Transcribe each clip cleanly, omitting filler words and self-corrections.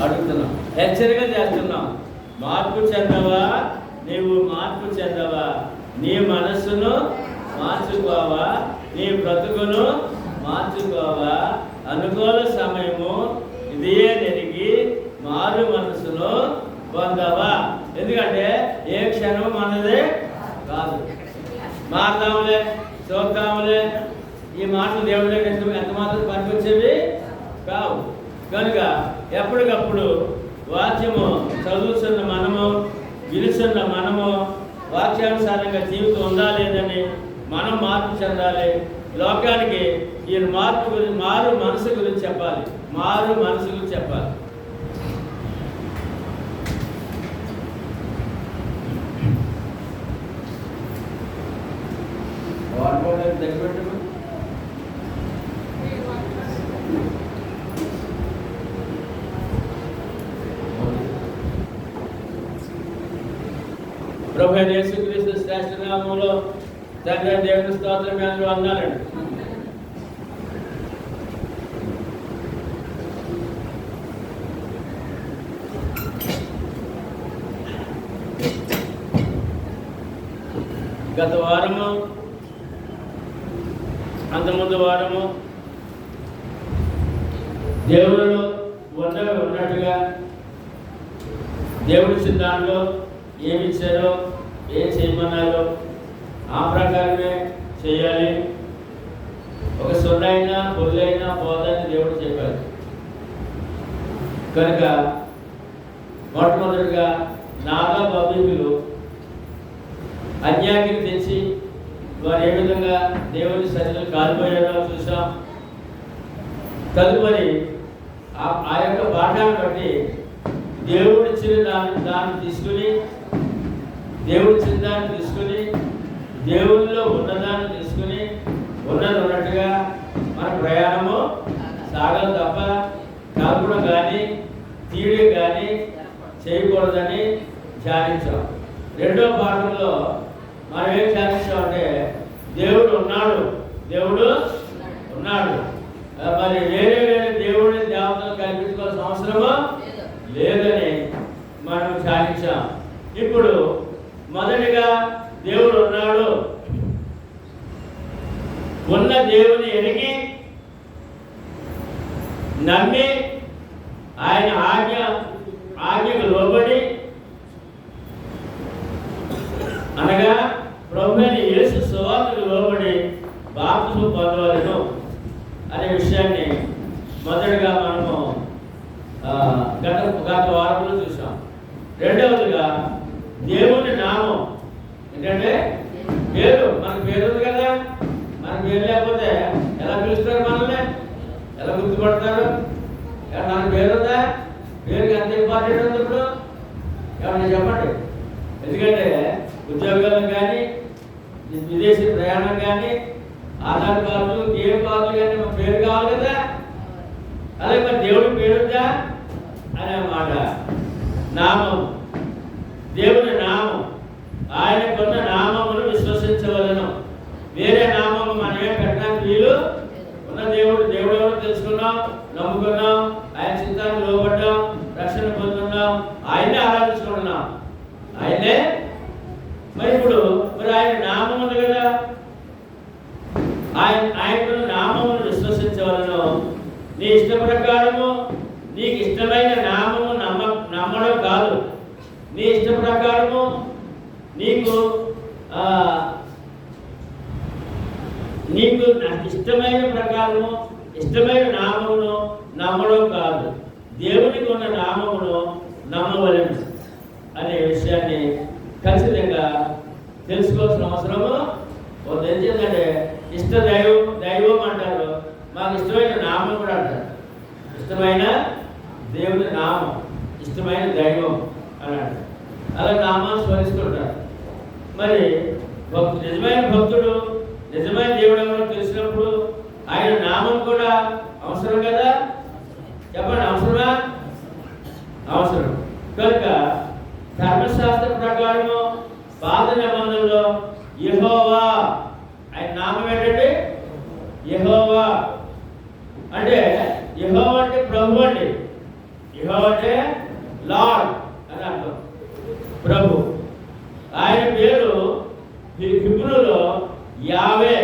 అడుగుతున్నాం, హెచ్చరిక చేస్తున్నాం. మార్పు చెందవా? నీవు మార్పు చెందవా? నీ మనస్సును మార్చుకోవా? నీ బ్రతుకును మార్చుకోవా? అనుకూల సమయము ఇదే నెరిగి మారు మనసును పొందవా? ఎందుకంటే ఏ క్షణం మనదే కాదు. మారుతాములే, చూద్దాములే, ఈ మాటలు దేవుడి దగ్గర ఎంత మాత్రం పనికొచ్చేవి కావు. కనుక ఎప్పటికప్పుడు వాక్యము చదువుతున్న మనము, విలుస్తున్న మనము వాక్యానుసారంగా జీవితం ఉందా లేదని మనం మార్పు చెందాలి. లోకానికి ఈ మార్పు గురించి, మారు మనసు గురించి చెప్పాలి. మారు మనసు గురించి చెప్పాలి. ప్రభు యేసుక్రీస్తు శ్రేష్ఠ నామములో తండ్రి దేవుని స్తోత్రం అందరూ అన్నారండి. గత వారము, అంతకుముందు వారము దేవుడు ఉన్నట్టుగా దేవుడి సిద్ధాంతంలో ఏమి ఇచ్చారో, ఏం చేయమన్నారో ఆ ప్రకారమే చేయాలి. ఒక సొన్నైనా పొల్లైనా పోదని దేవుడు చెప్పారు. కనుక మొట్టమొదటిగా నాగా బబీకులు అన్యాయానికి తెచ్చి వారు ఏ విధంగా దేవుని సన్నిధిలో కాలిపోయారో చూసాం. తదుపరి ఆ యొక్క పాఠాన్ని బట్టి దేవుడిచ్చిన దాన్ని తీసుకుని, దేవుడిచ్చిన దాన్ని తీసుకుని, దేవుళ్ళలో ఉన్నదాన్ని తీసుకుని ఉన్నది ఉన్నట్టుగా మన ప్రయాణము సాగదు తప్ప కాల్పుడం కానీ తీయడం కానీ చేయకూడదని ధ్యానించాం. రెండో పాఠంలో మనం ఏం ధ్యానించామంటే దేవుడు ఉన్నాడు, దేవుడు ఉన్నాడు. మరి వేరే వేరే దేవుడిని దేవతలు కల్పించుకోవాల్సిన అవసరమో లేదని మనం ధ్యానించాం. ఇప్పుడు మొదటిగా దేవుడు ఉన్నాడు, ఉన్న దేవుని ఎరిగి నమ్మి ఆయన ఆజ్ఞకు లోబడి, అనగా ప్రభువైన యేసు సువార్తకు లోబడి బాప్తిస్మం పొందవలెను అనే విషయాన్ని మొదటిగా మనము గత వారంలో చూసాం. రెండవదిగా దేవుని నామం ఏంటంటే పేరు. మనకు పేరు ఉంది కదా, మన పేరు లేకపోతే ఎలా పిలుస్తారు? మనల్ని ఎలా గుర్తుపడతారు? మనకు పేరు ఉందా? పేరుకి ఎంత ఇంపార్టెంట్ ఉంది ఇప్పుడు? ఏమన్నా చెప్పండి. ఎందుకంటే ఉద్యోగాలకు కానీ, విదేశీ ప్రయాణం కానీ, ఆధార్ కార్డులు, కేఎం కార్డులు కానీ మన పేరు కావాలి కదా. అలాగే మరి దేవుడి పేరుందా అనే మాట. నామం, దేవుని నామం, ఆయనకున్న నామమును విశ్వసించవలను. వేరే నామము మనమే పెట్టడానికి వీలు ఉన్న దేవుడు ఎవరో తెలుసుకున్నాం, నమ్ముకున్నాం, ఆయన చిత్తాన్ని లోబడ్డాం, రక్షణ పొందుతున్నాం, ఆయనే ఆరాధించుకుంటున్నాం, ఆయనే. మరి ఇప్పుడు ఆయన నామం ఉంది కదా, ఆయనకున్న నామమును విశ్వసించవలను. నీ ఇష్ట ప్రకారము, నీకు ఇష్టమైన నామము నమ్మడం కాదు. నీ ఇష్ట ప్రకారము, నీకు ఇష్టమైన ప్రకారము, ఇష్టమైన నామమును నమ్మడం కాదు. దేవునికి ఉన్న నామమును నమ్మవలెను అనే విషయాన్ని ఖచ్చితంగా తెలుసుకోవాల్సిన అవసరము ఉంది. ఎందుకంటే ఇష్ట దైవం అంటారు, మాకు ఇష్టమైన నామం కూడా అంటారు. ఇష్టమైన దేవుని నామం, ఇష్టమైన దైవం అని అంటారు. అలా నామాన్ని స్మరిస్తుంటారు. మరి నిజమైన భక్తుడు, నిజమైన దేవుడు ఎవరో తెలిసినప్పుడు ఆయన నామం కూడా అవసరం కదా. చెప్పండి, అవసరమా? అవసరం. కనుక ధర్మశాస్త్ర ప్రకారము పాత నిబంధనలో యెహోవా, ఆయన నామం ఏంటంటే యెహోవా. అంటే యెహోవా అంటే ప్రభు అండి. యెహోవా అంటే లార్డ్ అని అర్థం, ప్రభు. ఆయన పేరు హిబ్రూలో యావే.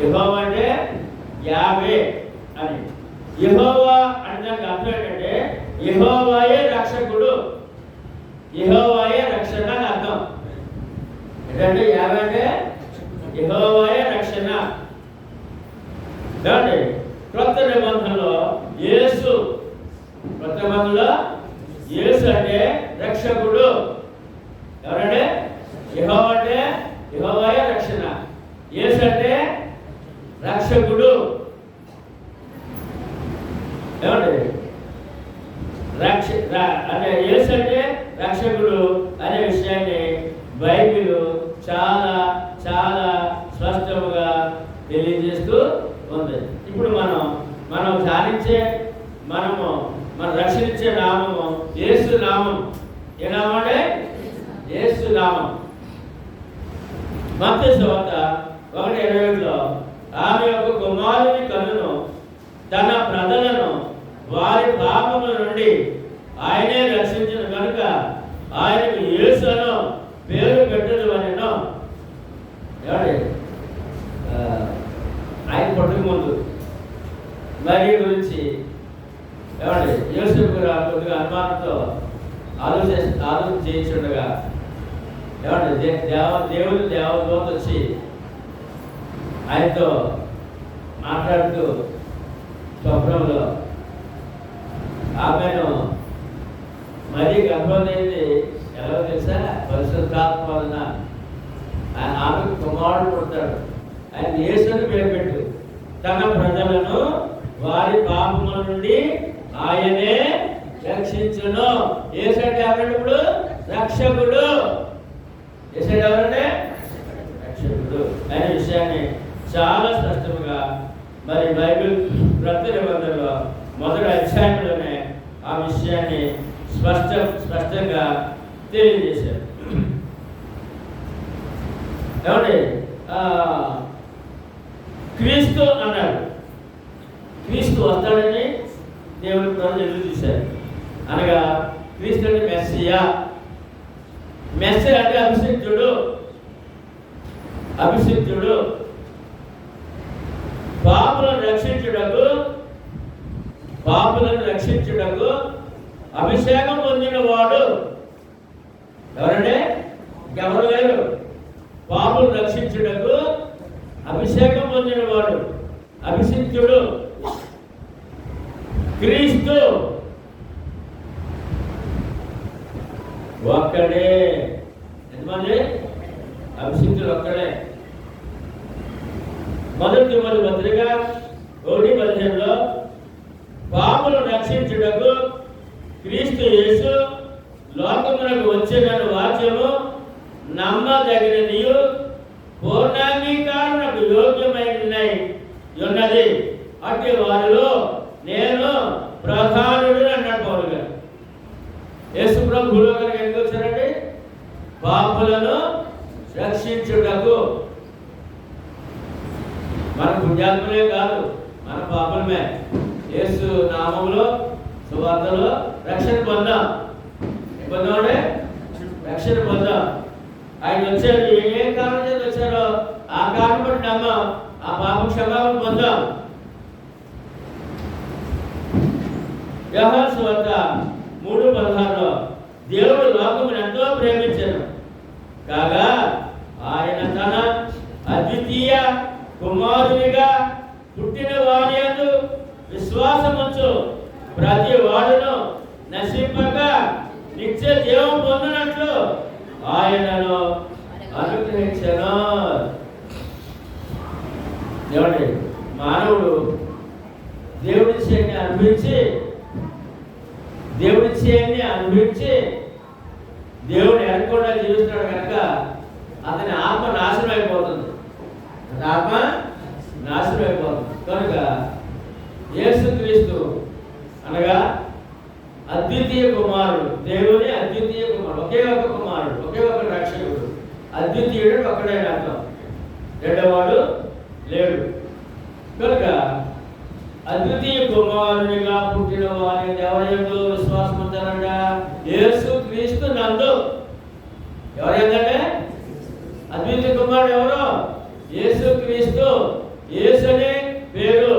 యెహోవా అంటే యావే అని. యెహోవా అంటే దానికి అర్థం ఏంటంటే యెహోవాయే రక్షకుడు, యెహోవాయే రక్షణ అని అర్థం. ఏంటంటే యావే అంటే యెహోవాయే రక్షణ. కాబట్టి క్రొత్త నిబంధనలో యేసు, క్రొత్త నిబంధనలో యేసు అంటే రక్షకుడు. ఎవరంటే యెహోవా అంటే యెహోవాయే రక్షణ, యేసు అంటే రక్షకుడు. ఏమండి అంటే యేసు అంటే రక్షకుడు అనే విషయాన్ని బైబిల్ చాలా చాలా స్పష్టంగా తెలియజేస్తూ ఉంది. ఇప్పుడు మనం ధ్యానించే మనం రక్షించే నామము యేసు నామం. ఏ నామం అంటే యేసు నామం. మత్తయి సువార్త 1:21లో ఆమె యొక్క కుమారుని కన్నును తన ప్రజలను వారి పాపముల నుండి ఆయనే రక్షించిన కనుక ఆయనకు యేసు అను పేరు పెట్టదు అనెను. ఏమండి ఆయన పుట్టక ముందు మరి గురించి ఏమండి యోసేపు గారు కొద్దిగా అనుమానంతో ఆలోచన చేయించుండగా ఏమండి దేవుడు దేవదూత వచ్చి ఆయనతో మాట్లాడుతూ స్వప్నంలో ఆమెను మరీ గర్భవతి ఎలా తెలుసా, పరిశుద్ధాత్మ వలన ఆమెకు కుమారుడు పుడతాడు, ఆయన యేసుని పేరు పెట్టు, తన ప్రజలను వారి పాపముల నుండి ఆయనే రక్షించును. యేసంటే ఎవరంటే ఇప్పుడు రక్షకుడు. యేసంటే ఎవరంటే రక్షకుడు అనే విషయాన్ని చాలా స్పష్టంగా మరి బైబిల్ క్రొత్త నిబంధనలో మొదటి అధ్యాయంలోనే ఆ విషయాన్ని స్పష్టంగా తెలియజేశారు. ఏమండి క్రీస్తు అన్నాడు, క్రీస్తు వస్తాడని దేవుడు ప్రజలు ఎదురు చూశారు. అనగా క్రీస్తు అంటే మెస్సియా. మెస్సియా అంటే అభిషిక్తుడు. అభిషిక్తుడు పాపులను రక్షించుటకు అభిషేకం పొందిన వాడు. ఎవరంటే ఎవరు లేరు. పాపులను రక్షించుటకు అభిషేకం పొందిన వాడు అభిషిక్తుడు క్రీస్తు ఒక్కడే. ఎంతమంది అభిషిక్తుడు ఒక్కడే. మొదటి తిమోతి పత్రిక 1:15లో పాపులను రక్షించుటకు క్రీస్తు యేసు లోకమునకు వచ్చిన వాక్యము నమ్మదగినదియు పూర్ణాంగీకారణకు యోగ్యమైనది అట్టి వారిలో నేను ప్రధానుడు అన్నాడు పౌలు గారు. యేసు ప్రభు భూలోకానికి ఎందుకు వచ్చారండి? పాపులను రక్షించుటకు. మన పుణ్యాత్మలే కాదు, మన పాపలమే. యేసు నామములో సువార్తలో రక్షణ పొందాం. పొందామంటే రక్షణ పొందాం. ఆయన వచ్చారు, ఏ కారణం చేత వచ్చారో ఆ కారణం బట్టి నమ్మాం, ఆ పాప క్షమాపణ పొందాం. యోహాను సువార్త 3:16లో దేవుడు లోకమును ఎంతో ప్రేమించారు కాగా ఆయన తన అద్వితీయ కుమారునిగా పుట్టిన వారి యందు విశ్వాసముంచు ప్రతి వాడును నశింపక నిత్య జీవం పొందినట్లు ఆయనను అనుగ్రహించను. ఏమండి మానవుడు దేవుడి చేయని అనుభవించి దేవుడు ఎరకుండా జీవిస్తున్నాడు కనుక అతని ఆత్మ నాశనం అయిపోతుంది. ఆత్మ నాశనం అయిపోతుంది. కనుక యేసుక్రీస్తు అనగా అద్వితీయ కుమారుడు, దేవుని అద్వితీయ కుమారుడు, ఒకే ఒక కుమారుడు, ఒకే ఒక రక్షకుడు. అద్వితీయుడు ఒక్కడే అర్థం, రెండవవాడు లేడు. కనుక అద్వితీయ కుమారునిగా పుట్టిన వారి ఎవరెందు విశ్వాసం ఉంటారంట? యేసు క్రీస్తు నందు. ఎవరేంటంటే అద్వితీయ కుమారుడు ఎవరు? యేసు క్రీస్తు. యేసు అనే పేరు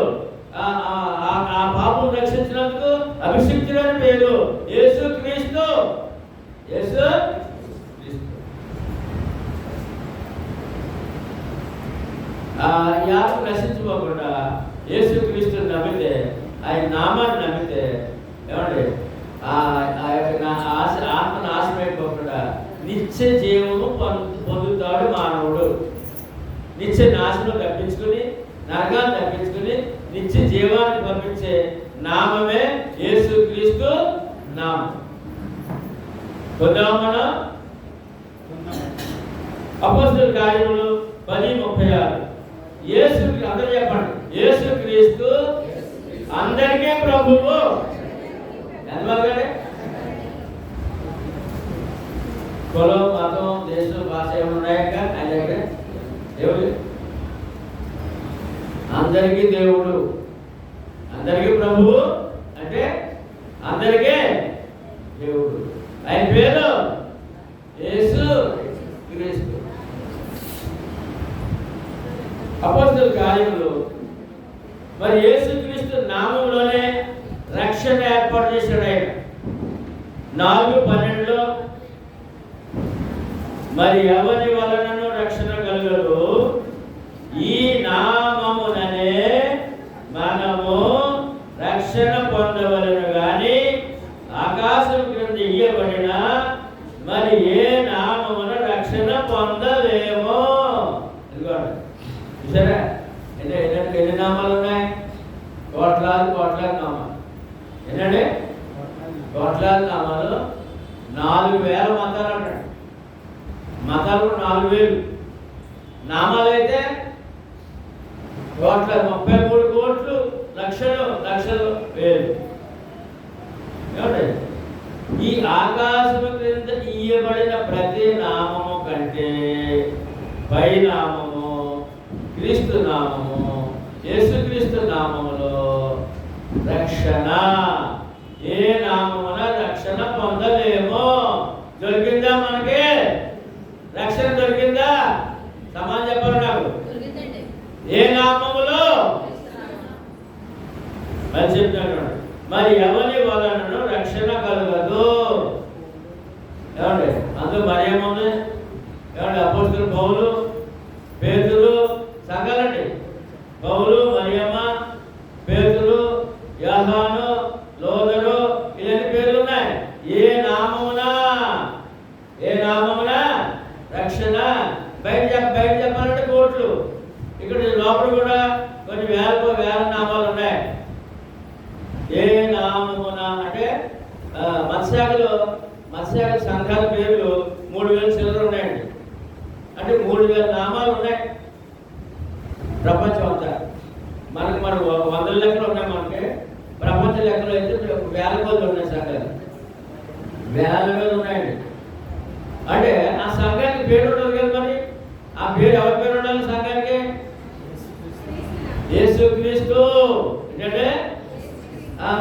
ఆ పాపం రక్షించినందుకు అభిషిక్తుడని పేరు యేసు క్రీస్తు. యేసు క్రీస్తు యాత్ర నశించుకోకుండా యేసు క్రీస్తుని నమ్మితే, ఆయన నామాన్ని నమ్మితే ఏమండి ఆత్మ నాశమైపోకుండా నిత్య జీవము పొందుతాడు మానవుడు. నిత్య నాశనం తప్పించుకుని, నరకాన్ని తప్పించుకుని నిత్య జీవాన్ని పంపించే నామమే యేసు క్రీస్తు నామం. పొందాం మనం. అపోస్తలుల కార్యములు 10:36. యేసు, అందరూ చెప్పండి, యేసు క్రీస్తు అందరికీ ప్రభువు. ఎందుకంటే కులం, మతం, దేశం, భాష ఏమైనా ఉన్నాయక ఆయన దగ్గర దేవుడు అందరికీ దేవుడు, అందరికీ ప్రభువు అంటే అందరికీ దేవుడు. ఆయన పేరు యేసు క్రీస్తు. అపోస్తలుల కార్యములు మరి యేసు క్రీస్తు నామంలోనే రక్షణ ఏర్పాటు చేశాడు ఆయన. 4:12 మరి ఎవరి వలనను రక్షణ కలుగదు, ఈ నామముననే మనము రక్షణ పొందవలను గాని ఆకాశం క్రింద ఇయ్యబడిన మరి ఏ నామమున రక్షణ పొందలేమో. ఇదిగోండి, చూసారా ఎన్ని నామాలు ఉన్నాయి? కోట్లాది నామాలు. ఏంటండి కోట్లాది నామాలు. 4,000 మతాలు అంటాడు. మతాలు 4,000, నామాలు అయితే 33 కోట్లు, లక్షలు వేలు. ఏమండి ఈ ఆకాశము క్రింద ఇయ్యబడిన ప్రతి నామము కంటే పై నామము క్రీస్తు నామము. యేసుక్రీస్తు నామములో రక్షణ. ఏ నామమున రక్షణ పొందలేమో. దొరికిందా మనకి రక్షణ? దొరికిందా? సమాధానం చెప్పాలి నాకు. ఏ నామములో? మరి చెప్తాను. మరి ఎవరి వలనను రక్షణ కలగదు. ఏమండి అందులో మరి ఏముంది? ఏమండి అపోస్తలులు పౌలు, పేతురు, సంఘాలండి. పౌలు, మరియమ్మ, పేతురు, యోహాను, లోదరు, ఇలాంటి పేర్లు ఉన్నాయి. ఏ నామమున రక్షణ? బయట చెప్పాలంటే కోట్లు. ఇక్కడ లోపల కూడా కొన్ని వేల నామాలు ఉన్నాయి. ఏ నామమున అంటే మత్స్యాగ సంఘాల పేర్లు 3,000 చిల్లర ఉన్నాయండి. అంటే 3,000 నామాలు ఉన్నాయి ప్రపంచం అంతా. మనకు 100 లెక్కలు ఉన్నాయి. మనకి ప్రపంచ లెక్కలు అయితే 1,000 కొద్ది ఉన్నాయి. సంఘాలు 1,000 ఉన్నాయండి. అంటే ఆ సంఘానికి పేరు ఉండదు కదా. మరి ఆ పేరు ఎవరి పేరు ఉండాలి సంఘానికి? యేసు క్రీస్తు. ఏంటంటే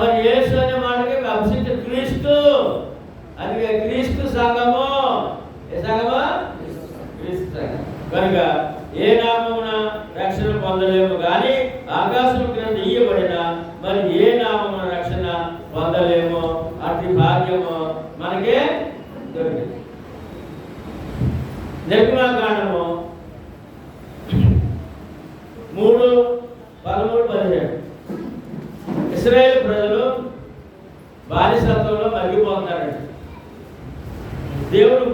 మరి యేసు అనే మాటకి అభిషిక్త క్రీస్తు. అది క్రీస్తు సంఘము. ఏ సంఘమా? క్రీస్తు సంఘం. కనుక ఏ నామమున రక్షణ పొందలేము కానీ ఆకాశం క్రింద ఇయ్యబడిన మరి ఏ నామమున రక్షణ పొందలేము. అట్టి భాగ్యము మనకే దొరికింది. నిర్గమాకాండము 3:13. ఇశ్రాయేలు ప్రజలు బానిసత్వంలో మగ్గిపోతున్నారండి. దేవుడు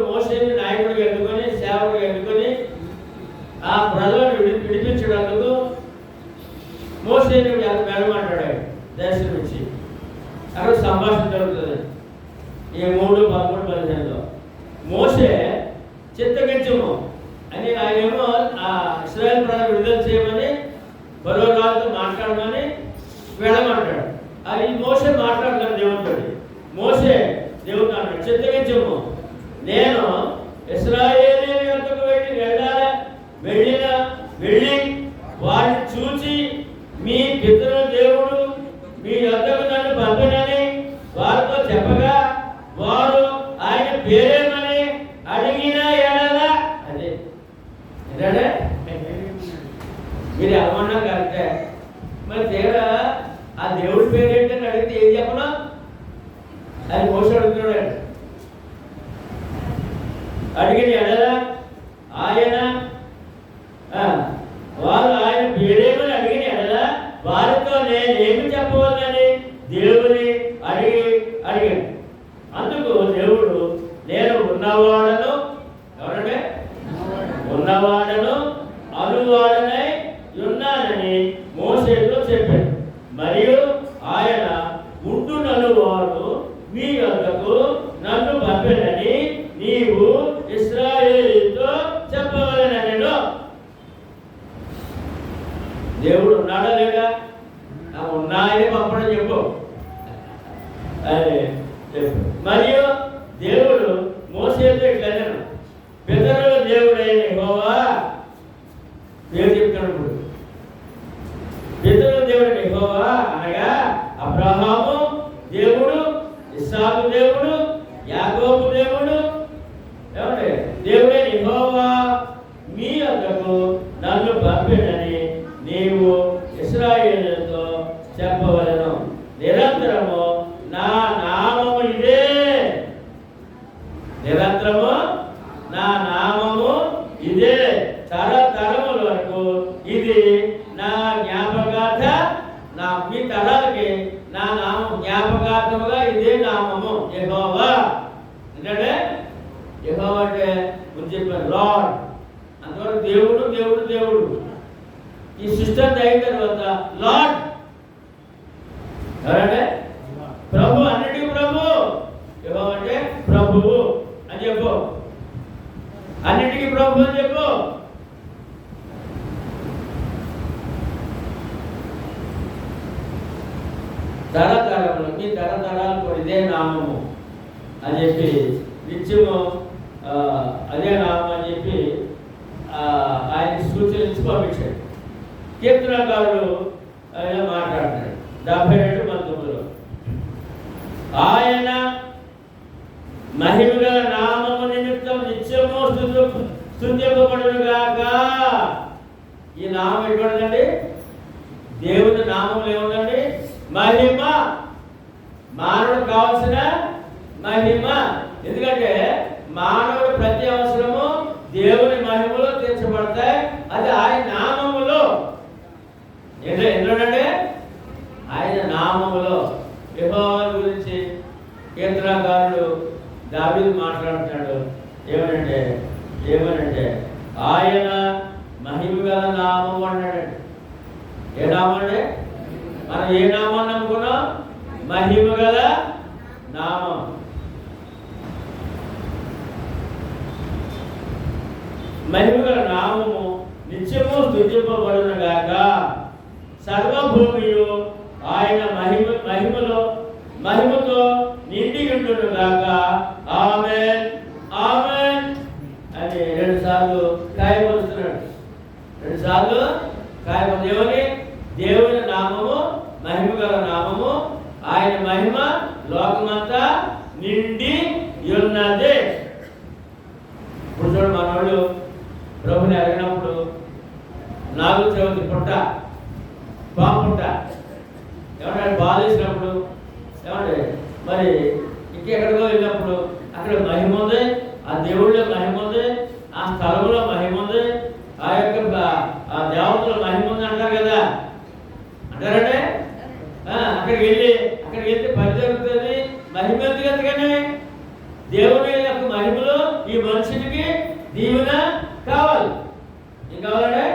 మోషేని నాయకుడిగా ఎన్నుకొని, సేవకుడిగా ఎన్నుకొని ఆ ప్రజలను విడిపించడానికి మోషేని వెళ్ళమంటాడు ఆయన దేశం నుంచి. అక్కడ సంభాషణ జరుగుతుంది. ఈ 3:13 మోషే చిత్తగించము అని ఆయనేమో ఆ ఇశ్రాయేలు ప్రజలు విడుదల చేయమని ఫరో రాజుతో మాట్లాడమని వెళ్ళమంటాడు. అది మోషే మాట్లాడతాడు దేవుడితో. మోషే దేవుడు అన్నాడు, చిత్తగించము, నేను ఇశ్రాయేలు యొద్దకు వెళ్ళి దేవుడు మీ యొద్దకు నన్ను పంపినని వారితో చెప్పగా వారు ఆయన పేరేమని అడిగిన ఎడల అదే ఏంటంటే మీరు ఏమన్నా కరెక్టే. మరి తీరా ఆ దేవుడి పేరు ఏంటని అడిగితే ఏం చెప్పను? అది మోసం అడుగుతున్నాడు. అడిగిన ఎడల ఆయన వారు ఆయన పేరేమని అడిగిన ఎడల వారితో నేనేమి చెప్పవాలని దేవుని అడిగాడు. అందుకు దేవుడు నేను ఉన్నవాడను, ఎవరంటే ఉన్నవాడను అనువాడనై ఉన్నానని మోసేతో చెప్పాడు. మరియు ఆయన ఉండునను వారు మీ వద్దకు నన్ను పంపినని నీవు ఇశ్రాయేలుతో చెప్పవలెననెను. దేవుడు ఉన్నాడా లేడా? ఉన్నాయని పంపడం చెప్పు అని చెప్పు. మరియు దేవుడు మోసేతో ఇట్లనెను, పితరుల దేవుడైన యెహోవా పేరు చెప్తున్నాడు. పితరుల దేవుడైన యెహోవా అనగా అబ్రహాము దేవుడు, ఇస్సాకు దేవుడు, యాకోబు దేవుడు, ఏమంటే దేవుడైన యెహోవా మీ వద్దకు నన్ను పంపినని నీవు ఇశ్రాయేలుతో చెప్పవలెను. నిరంతరము నా నామము ఇదే, నిరంతరము నా నామము ఇదే, తరతరముల వరకు ఇది నా జ్ఞాపకార్థ, నా మీ తరాలకి నా నామం జ్ఞాపకార్థముగా ఇదే నామము యెహోవా. ఎందుకంటే యెహోవా అంటే ముందు చెప్పారు లార్డ్. అంతవరకు దేవుడు దేవుడు దేవుడు. ఈ సిస్టమ్ అయిన తర్వాత లార్డ్ ఎవరంటే ప్రభు, అన్నిటికీ ప్రభు. యెహోవా అంటే ప్రభువు అని చెప్పు, అన్నిటికీ ప్రభు అని చెప్పు. తరతరములు మీ తరతరాలకు ఇదే నామము అని చెప్పి నిత్యము అదే నామం అని చెప్పి ఆయన సూచనలు పంపించాడు. కీర్తనకారుడు ఆయన మాట్లాడుతున్నాడు 72:19. ఆయన మహిమగల నామము నిమిత్తం నిత్యము స్తుతింపబడునుగాక. ఈ నామం ఎటువంటిదండి? దేవుని నామం ఏముందండి? మహిమ. మానవుడు కావాల్సిన మహిమ. ఎందుకంటే మానవుడు ప్రతి అవసరము దేవుని మహిమలో తీర్చబడతాయి. అది ఆయన నామములో. ఎందుకంటే ఆయన నామములో. యెహోవా గురించి కీర్తనకారుడు దావీదు మాట్లాడుతున్నాడు. ఏమనంటే ఆయన మహిమ గల నామము అన్నాడండి. ఏ నామం అంటే? మనం ఏ నామాన్ని నమ్ముకున్నాం? మహిమ గల నామం. మహిమ గల నామము నిత్యము స్తుతింపబడునుగాక. సర్వభూమియు ఆయన మహిమతో నిండి ఉండునుగాక. ఆమేన్ ఆమేన్ అని 2 సార్లు కాయపరుస్తున్నాడు. 2 సార్లు కాయపరు. దేవుని నామము మహిమ గల నామము. ఆయన మహిమ లోకమంతా నిండి ఉన్నది. ఇప్పుడు చూడు, మనోళ్ళు ప్రభుని అడిగినప్పుడు నాగుల చవితి పుట్ట, పాము పుట్ట ఏమంటే బాధేసినప్పుడు, ఏమంటే మరి ఇంకెక్కడికో వెళ్ళినప్పుడు అక్కడ మహిమ ఉంది, ఆ దేవుళ్ళో మహిమ ఉంది, ఆ స్థలంలో మహిమ ఉంది, ఆ యొక్క ఆ దేవతలో మహిమ ఉంది అంటారు కదా. అంటారంటే అక్కడికి వెళ్తే పని జరుగుతుంది. మహిమ ఎందుకంటే దేవుని యొక్క మహిమలో ఈ మనుషునికి దీవెన కావాలి. ఏం కావాలంటే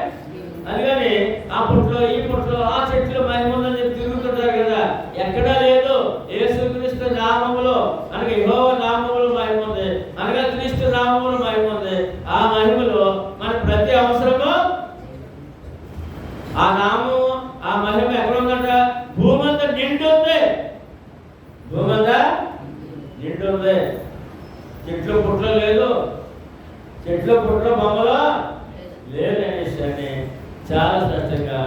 అందుకని ఆ పుట్లో ఈ పుట్లో ఆ చెట్లు మహిమ ఉందని చెప్పి తిరుగుతుంటారు కదా. ఎక్కడా లేదు. యేసుక్రీస్తు నామములో మనకి యెహోవా నామములో మహిమ ఉంది, అనగా క్రీస్తు నామములో మహిమ ఉంది. ఆ మహిమలో మన ప్రతి అవసరము ఆ నామము ఆ మహిమ ఎక్కడ ఉందంట? భూమి అంతా నిండి ఉంది. భూమి అంతా నిండి ఉంది. చెట్లు పుట్లో లేదు, చెట్లు పుట్లో బొమ్మలో లేదనే విషయాన్ని చాలా స్పష్టంగా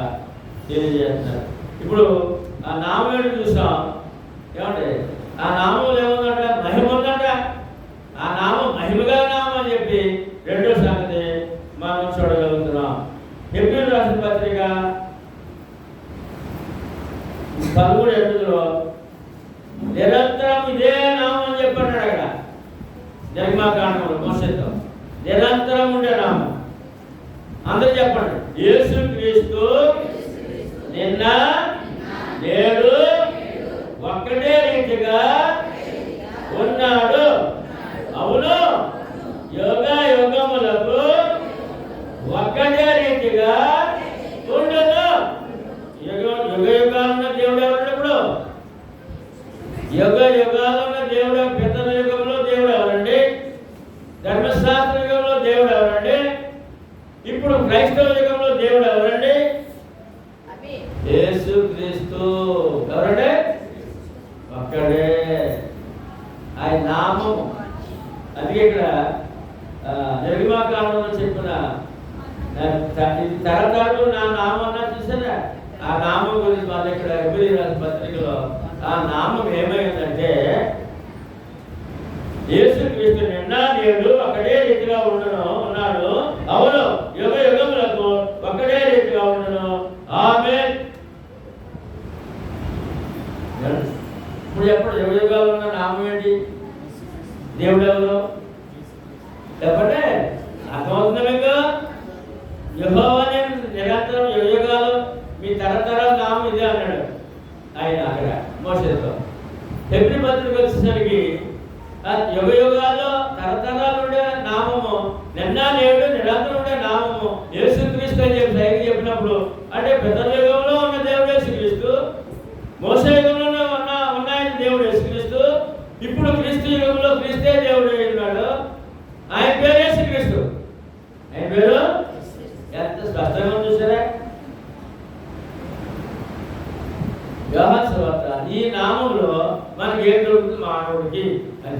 తెలియజేస్తున్నారు. ఇప్పుడు ఆ నామం ఏంటి చూసాం ఏమంటే ఆ నామంలో ఏముందంట? మహిమ ఉందంట. ఆ నామం మహిమగల నామం అని చెప్పి రెండో సంగతి మనం చూడగలుగుతున్నాం. హెబ్రీయులకు రాసిన పత్రిక 13:8 నిరంతరం ఇదే నామం అని చెప్పాడు అక్కడ నిర్మాకాండంలో మోసేతో. నిరంతరం ఉండే నామం. అందరూ చెప్పండి, యేసుక్రీస్తు నిన్న నేడు ఒక్కటే రీతిగా ఉన్నాడు. అవును, యుగ యుగములకు ఒక్కటే రీతిగా ఉండదు. యుగ యుగాలున్న దేవుడు ఎవరు? యుగ యుగాలున్న దేవుడు పితల యుగంలో దేవుడు ఎవరండి? ధర్మశాస్త్ర యుగంలో దేవుడు ఎవరండి? ఇప్పుడు క్రైస్తవ యుగంలో దేవుడు ఎవరండి? యేసుక్రీస్తు. ఎవరండి? ఒక్కడే. ఆయన నామం. అందుకే ఇక్కడ నిర్మాకాండంలో చెప్పిన తరతరాలు నా నామం అన్నా చూసారా? ఆ నామం గురించి మన ఇక్కడ హెబ్రీయులకు రాసిన పత్రికలో ఆ నామం ఏమైందంటే యేసుక్రీస్తు నిన్న నేడు ఒకటే రీతిగా ఉన్నాడు. అవును, యుగ యుగములకు ఒకటే రీతిగా ఉండను. ఆమేన్. ఇప్పుడు ఎప్పుడు యుగ యుగాలు ఉన్న నామం ఏంటి? దేవుడు ఎవరు చెప్పండి. అర్థమవుతుందా మీకు? యెహోవా నిరంతరం యుగ యుగాలు మీ తరతరాల నామం ఇదే అన్నాడు ఆయన అక్కడ మోసేతో. హెబ్రీ పత్రిక వచ్చేసరికి యుగ యుగాల్లో తరతరాలు ఉండే నామము, నిన్న నేడు నిరంతరం ఉండే నామము యేసుక్రీస్తు అని చెప్పి సైకి చెప్పినప్పుడు అంటే పెద్ద యుగంలో ఉన్న దేవుడు యేసుక్రీస్తు, మోసే యుగంలో ఉన్నాయని దేవుడు యేసుక్రీస్తు, ఇప్పుడు క్రీస్తు యుగంలో క్రీస్తే దేవుడు ఉన్నాడు. ఆయన పేరు యేసుక్రీస్తు. ఆయన పేరు ఎంత స్పష్టంగా చూసారా? యోహాను సువార్త ఈ నామంలో మనకి ఏం దొరుకుతుంది మానవుడికి అని.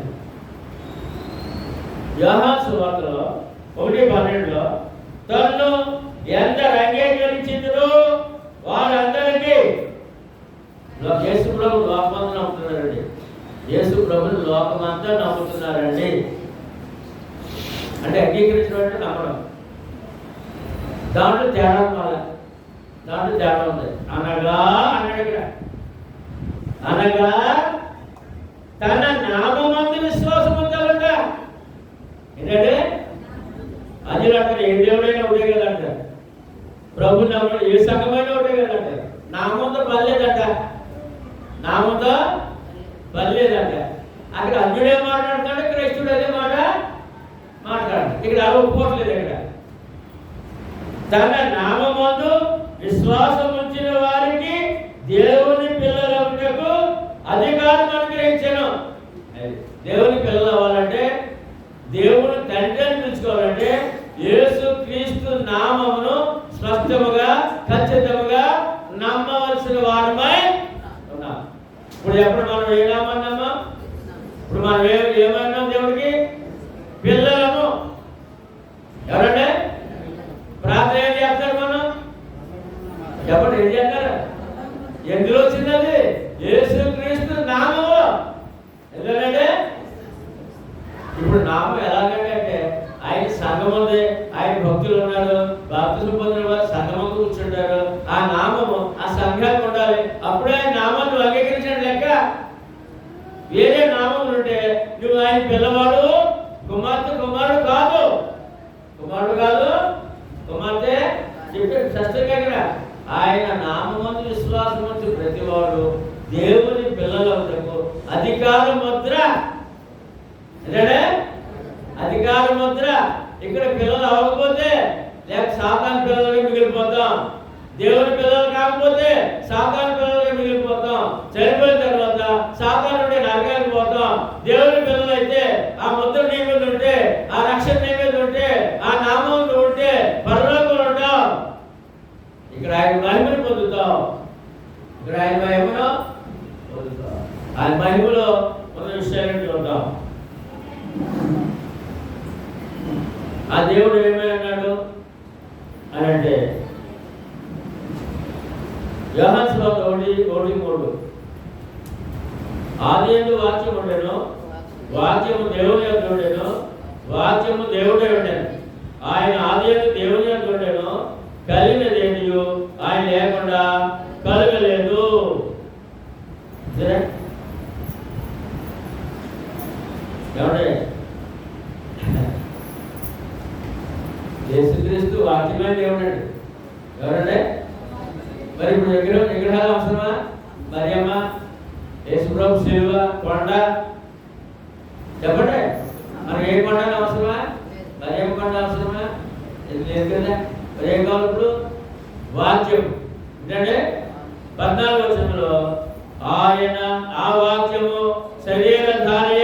యోహాను సువార్తలో 1:12 తన్ను ఎందరు అంగీకరించిందో వారందరికీ యేసు ప్రభు లోకమంతా నమ్ముతున్నారండి. యేసు ప్రభుని లోకమంతా నమ్ముతున్నారండి. అంటే అంగీకరించడం అంటే నమ్మడం. దాంట్లో తేడా ఉంది. అనగా అన్నాడు ఇక్కడ, అనగా తన నామమందు విశ్వాసం ఉండాలంట. ఏంటంటే అది అంటారు ఏ దేవుడైనా ఒకటే కదంట. ప్రభు నమ్మడం ఏ సంఘమైనా ఒకటే కదంట. నామంతో పర్లేదంట. నామంతో పర్లేదంట. అక్కడ అన్యుడే మాట్లాడుతాడు, క్రైస్తుడు అదే మాట మాట్లాడు. ఇక్కడ ఒప్పుకోవట్లేదు. ఇక్కడ తన నామమందు విశ్వాసం ఉంచిన వారికి దేవుని పిల్లలకు అధికారం అనుగ్రహించను. దేవుని పిల్లలు అవ్వాలంటే, దేవుని తండ్రిని పిలుచుకోవాలంటే యేసుక్రీస్తు నామమును స్పష్టముగా ఖచ్చితంగా నమ్మవలసిన వారమై ఉన్నాం. ఇప్పుడు ఎప్పుడు మనం ఏ నామాన్ని నమ్మం? ఇప్పుడు మనం ఏమన్నాం? దేవుడికి పిల్లలను. ఎవరంటే ప్రార్థన ఏం చేస్తారు మనం? చెప్పండి, ఏం చేస్తారు? ఎందులో వచ్చింది? యేసుక్రీస్తు నామము. ఎందుకంటే ఇప్పుడు నామం ఎలాగంటే ఆయన సంఘం ఉంది, ఆయన భక్తులు ఉన్నారు, బాప్తిసం పొందిన వారు సంఘమంతా కూర్చుంటారు. ఆ నామము ఆ సంఘానికి ఉండాలి. అప్పుడే ఆయన నామాన్ని అంగీకరించిన లెక్క. వేరే నామములు ఉంటే నువ్వు ఆయన పిల్లవాడు, కుమారుడు కాదు, కుమార్తె చెప్పాడు స్పష్టంగా. ఆయన నామమందు విశ్వాసం వచ్చి ప్రతివాడు దేవుని పిల్లలకు అధికార ముద్ర. ఏంటంటే అధికార ముద్ర. ఇక్కడ పిల్లలు అవ్వకపోతే లేక సాతాను పిల్లలుగా మిగిలిపోతాం. దేవుని పిల్లలు కాకపోతే సాతాను పిల్లలుగా మిగిలిపోతాం. చనిపోయిన తర్వాత సాతాను నుండి నరకానికి పోతాం. దేవుని పిల్లలు అయితే ఆ ముద్ర నీ మీద ఉంటే, ఆ రక్షణ నీ మీద ఉంటే, ఆ నామం ఉంటే పరలోకంలో ఉంటాం. ఇక్కడ ఆయన మహిమను పొందుతాం. ఆయన మహిమలో ఉన్న విషయాన్ని చూద్దాం. ఆ దేవుడు ఏమన్నాడు అని అంటే యోహాను సువార్త ఆదియందు వాక్యం ఉండెను, వాక్యము దేవుని యొద్ద ఉండెను, వాక్యము దేవుడే ఉండెను. ఆయన ఆదియందు దేవుని యొద్ద ఉండెను, కలిగినదేమియు ఆయన లేకుండా కలగలేదు. ఏమంటే యేసుక్రీస్తు వాక్యమే దేవుడు అండి. ఎవరంటే మరి ఇప్పుడు విగ్రహాలు అవసరమా? మరియమ్మ, యేసుప్రభు శిలువ, కొండ, చెప్పండి. మనకి ఏ కొండ అవసరమా? మరియమ్మ కొండ అవసరమా? లేదు కదా. మరి ఏం కావాలి ఇప్పుడు? వాక్యం. ఏంటంటే 14వ వచనంలో ఆయన ఆ వాక్యము శరీరధారి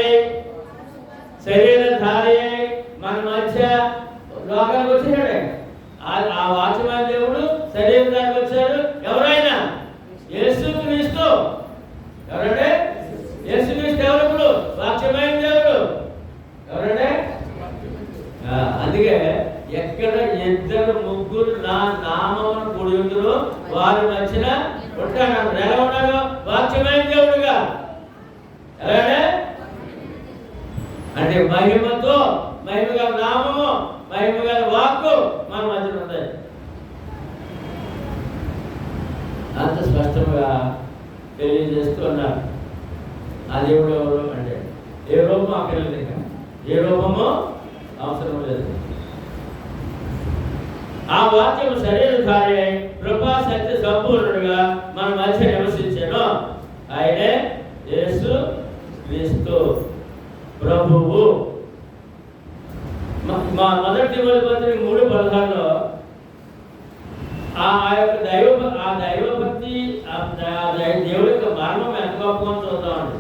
అయి మన మధ్య లోకానికి వచ్చాడే. ఆ వాక్యమైన దేవుడు శరీరధారికి వచ్చాడు. ఎవరైనా యేసుక్రీస్తు. ఎవరంటే యేసుక్రీస్తు ఎవరు? ఇప్పుడు వాక్యమైన దేవుడు ఎవరంటే. అందుకే ఎక్కడ ఇద్దరు ముగ్గురు నా నామమును కూడి ఉందరో వారి మధ్యన ఉంటాడు. ఎలా ఉన్నాడు? వాక్యమైన దేవుడుగా. ఎలాగే అంటే మహిమతో, మహిమగల నామము, మహిమగల వాక్కు మన మధ్యన ఉంటాయి. అంత స్పష్టంగా తెలియజేస్తూ ఉన్నారు. ఆ దేవుడు ఎవరు అంటే ఏ రూపం అక్కర్లేదు, ఇంకా ఏ రూపము అవసరం లేదు. ఆ వాక్యము శరీరధారి అయి కృపా సత్య సంపూర్ణుడుగా మన మధ్య నివసించాను. ఆయనే యేసు క్రీస్తు ప్రభువు. మా మొదటి తిమోతి 3:16లో ఆ యొక్క దైవభక్తి, దేవుడి యొక్క మర్మం ఎంత గొప్పగా చూద్దామండి.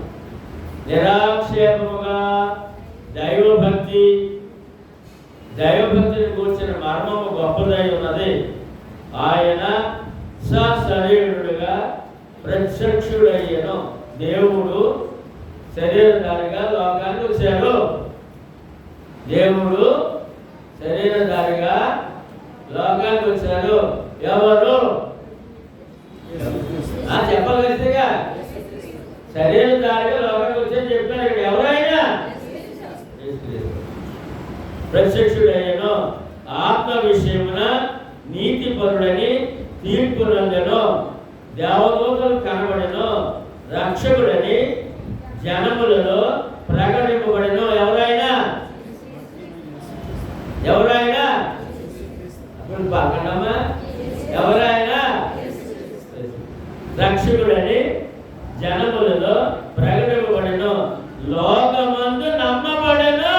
నిరాక్షేపముగా దైవభక్తిని కూర్చిన మర్మము గొప్పదై ఉన్నది. ఆయన సశరీరుడుగా ప్రత్యక్షుడయ్యను. దేవుడు శరీరధారిగా లోకానికి వచ్చాడు. దేవుడు శరీరధారిగా లోకానికి వచ్చాడు. ఎవరు చెప్పగలిగితేగా శరీరధారిగా లోకానికి వచ్చాడు చెప్పారు. ఇక్కడ ఎవరైనా ప్రత్యక్షుడయ్యను. ఆత్మ విషయమున నీతిపరుడని తీర్పునందెను. దేవదూతలు కనబడెను. రక్షకుడని జనములలో ప్రకటింపబడెను. ఎవరైనా పక్కనమ్మా, ఎవరైనా రక్షకుడని జనములలో ప్రకటింపబడెను. లోకమందు నమ్మబడెను.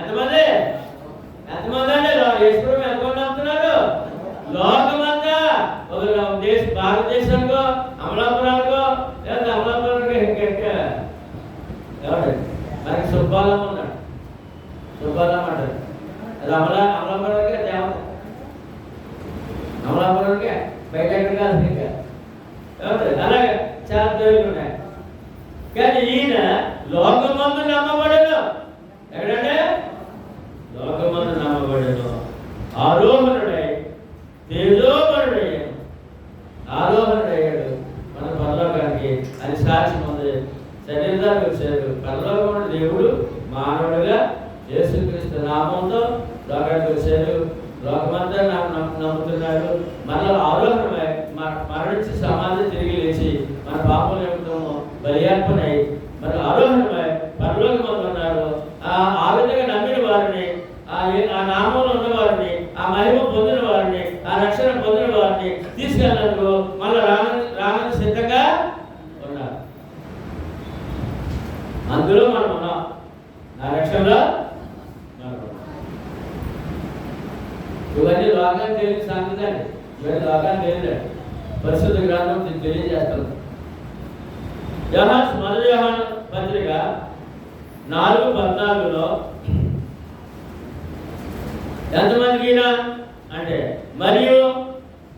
ఎంతమంది అంటే యేసుప్రభు ఎంతమంది నమ్ముతున్నారు? లోకమంతా. ఒక భారతదేశంలో అమలాపురానికో లేదా అమలాపురానికి ఎవరు మనకి సుబ్బాలం ఉన్నాడు. సుబ్బాలం అంటారు. అది అమలాపురానికే దేవత. అమలాపురానికే బయట ఎక్కడ కాదు. ఇంకా ఎవరు అలాగే చాలా దేవుళ్ళు ఉన్నాయి. కానీ ఈయన లోకమందు నమ్మబడను. ఎక్కడంటే లోకమందు నమ్మబడను. ఆరోహణుడై తేజోమరుడయ్యాడు. ఆరోహణుడయ్యాడు మన పరలోకానికి. అది సాక్ష్యం ఉంది. శరీరానికి వచ్చాడు. పరలోకమున దేవుడు మానవుడుగా యేసుక్రీస్తు నామంతో లోకానికి వచ్చాడు. లోకమంతా నమ్ముతున్నాడు. మనలో ఆరోహణమై మరణించి సమాధి తిరిగి లేచి మన పాపం నిమిత్తము బలియార్పణై మన ఆరోహణమై పరలోకమందు ఉన్నాడు. ఆ విధంగా నమ్మిన వారిని, ఆ నామంలో ఉన్న వారిని, ఆ మహిమ పొందిన వారిని, ఆ రక్షణ పొందిన వారిని తీసుకెళ్ళినందుకు మళ్ళీ రానని సిద్ధంగా ఉన్నారు. అందులో మనం ఉన్నాం. ఆ రక్షణలో ఇవన్నీ లోకానికి తెలియని సంగతి అండి. ఇవన్నీ లోకానికి తెలియదండి. పరిశుద్ధ గ్రంథం తెలియజేస్తాను. మొదటి యోహాను పత్రిక 4:14లో ఎంతమందికి అంటే మరియు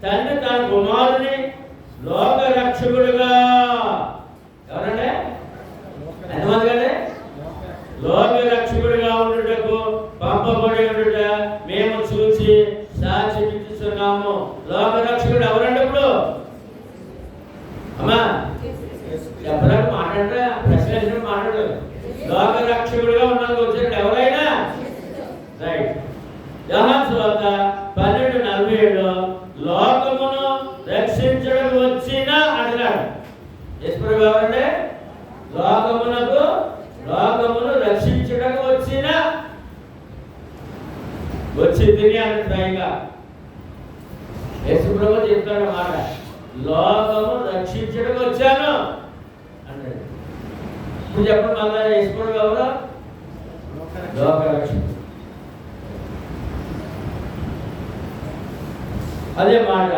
తండ్రి తన కుమారుని లోక రక్షకుడుగా, ఎవరంటే ఎంతమంది కంటే లోక రక్షకుడుగా ఉండుటకు పంపబడి ఉండుట మేము చూసి సాక్షి ఇస్తున్నాము. లోక రక్షకుడు ఎవరంటే ఇప్పుడు అమ్మా చెప్పడానికి మాట్లాడరా? ప్రశ్న మాట్లాడలేదు. లోక రక్షకుడిగా ఉన్నందుకు వచ్చాడు ఎవరైనా రైట్. యోహాను సువార్త 12:47 లోకమును రక్షించడం వచ్చిన అంటున్నాడు. యేసుప్రభువు ఎవరంటే లోకమును రక్షించడం వచ్చింది అని స్వయంగా యేసుప్రభువు చెప్తాడు మాట. లోకము రక్షించడం వచ్చాను అన్నాడు. ఇప్పుడు చెప్పండి మళ్ళా యేసుప్రభువు ఎవరు? లోక రక్షకుడు. అదే మాట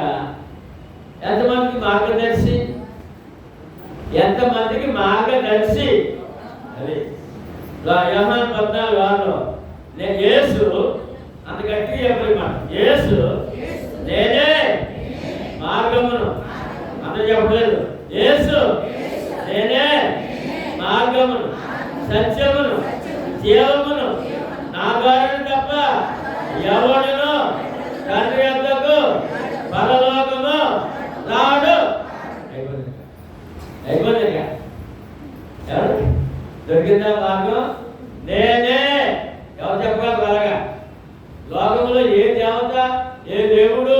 ఎంతమందికి మార్గదర్శి? ఎంతమందికి మార్గదర్శి? అది యోహాను 14:6 యేసు అంత గట్టిగా చెప్పలేదు మాట. యేసు నేనే మార్గమును అంత చెప్పలేదు. యేసు నేనే మార్గమును సత్యమును జీవమును, నా ద్వారా తప్ప ఎవడును తండ్రి యొద్దకు పరలోకము రాడు. అయిపోయిందిగా ఎవరు దొరికిందా మార్గం? నేనే. ఎవరు చెప్పగలరు త్వరగా? లోకంలో ఏ దేవత, ఏ దేవుడు,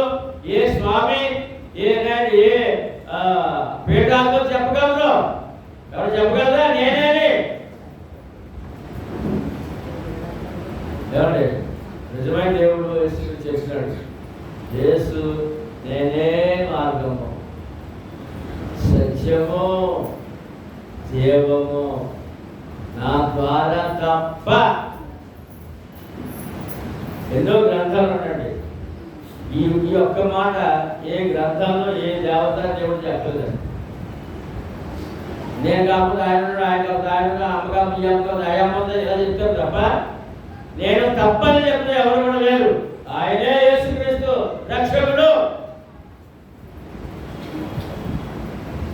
ఏ స్వామి, ఏ పీఠాలతో చెప్పగలరు? ఎవరు చెప్పగలరా? నేనే. ఎవరండి? నిజమైన దేవుడు చేసినాడు. యేసు నేనే మార్గము సత్యము జీవము, నా ద్వారా తప్ప. ఎన్నో గ్రంథాలు ఉన్నాయండి. ఈ ఒక్క మాట ఏ గ్రంథంలో ఏ దేవత దేవుడు చెప్పలేదండి. నేను కాకపోతే ఆయన కాకపోతే ఆయన, అమ్మ కాకపోతే ఈ అమ్మ కాకపోతే అయ్యమ్మ ఇలా చెప్తారు తప్ప నేను తప్పని చెప్తే ఎవరు కూడా లేరు. ఆయనే యేసుక్రీస్తు రక్షకుడు.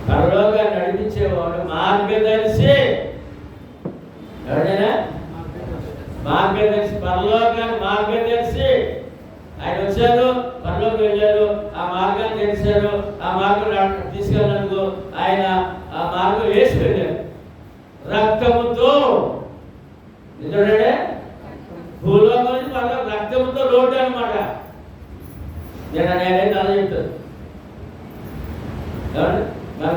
పరలోకాన్ని నడిపించేవాడు మార్గదర్శి. ఎవరైనా మార్గదర్శి, పరలోకాన్ని మార్గదర్శి. ఆయన వచ్చారు, పరలోకి వెళ్ళారు, ఆ మార్గాన్ని తెలిసారు, ఆ మార్గం తీసుకెళ్ళినందుకు ఆయన ఆ మార్గం వేసి వెళ్ళారు రక్తముతో. నిజమే, భూలోకం నుంచి పరలోకం రక్తముతో రోడ్డు అనమాట. నేనైతే అలా చెప్తాను. మరి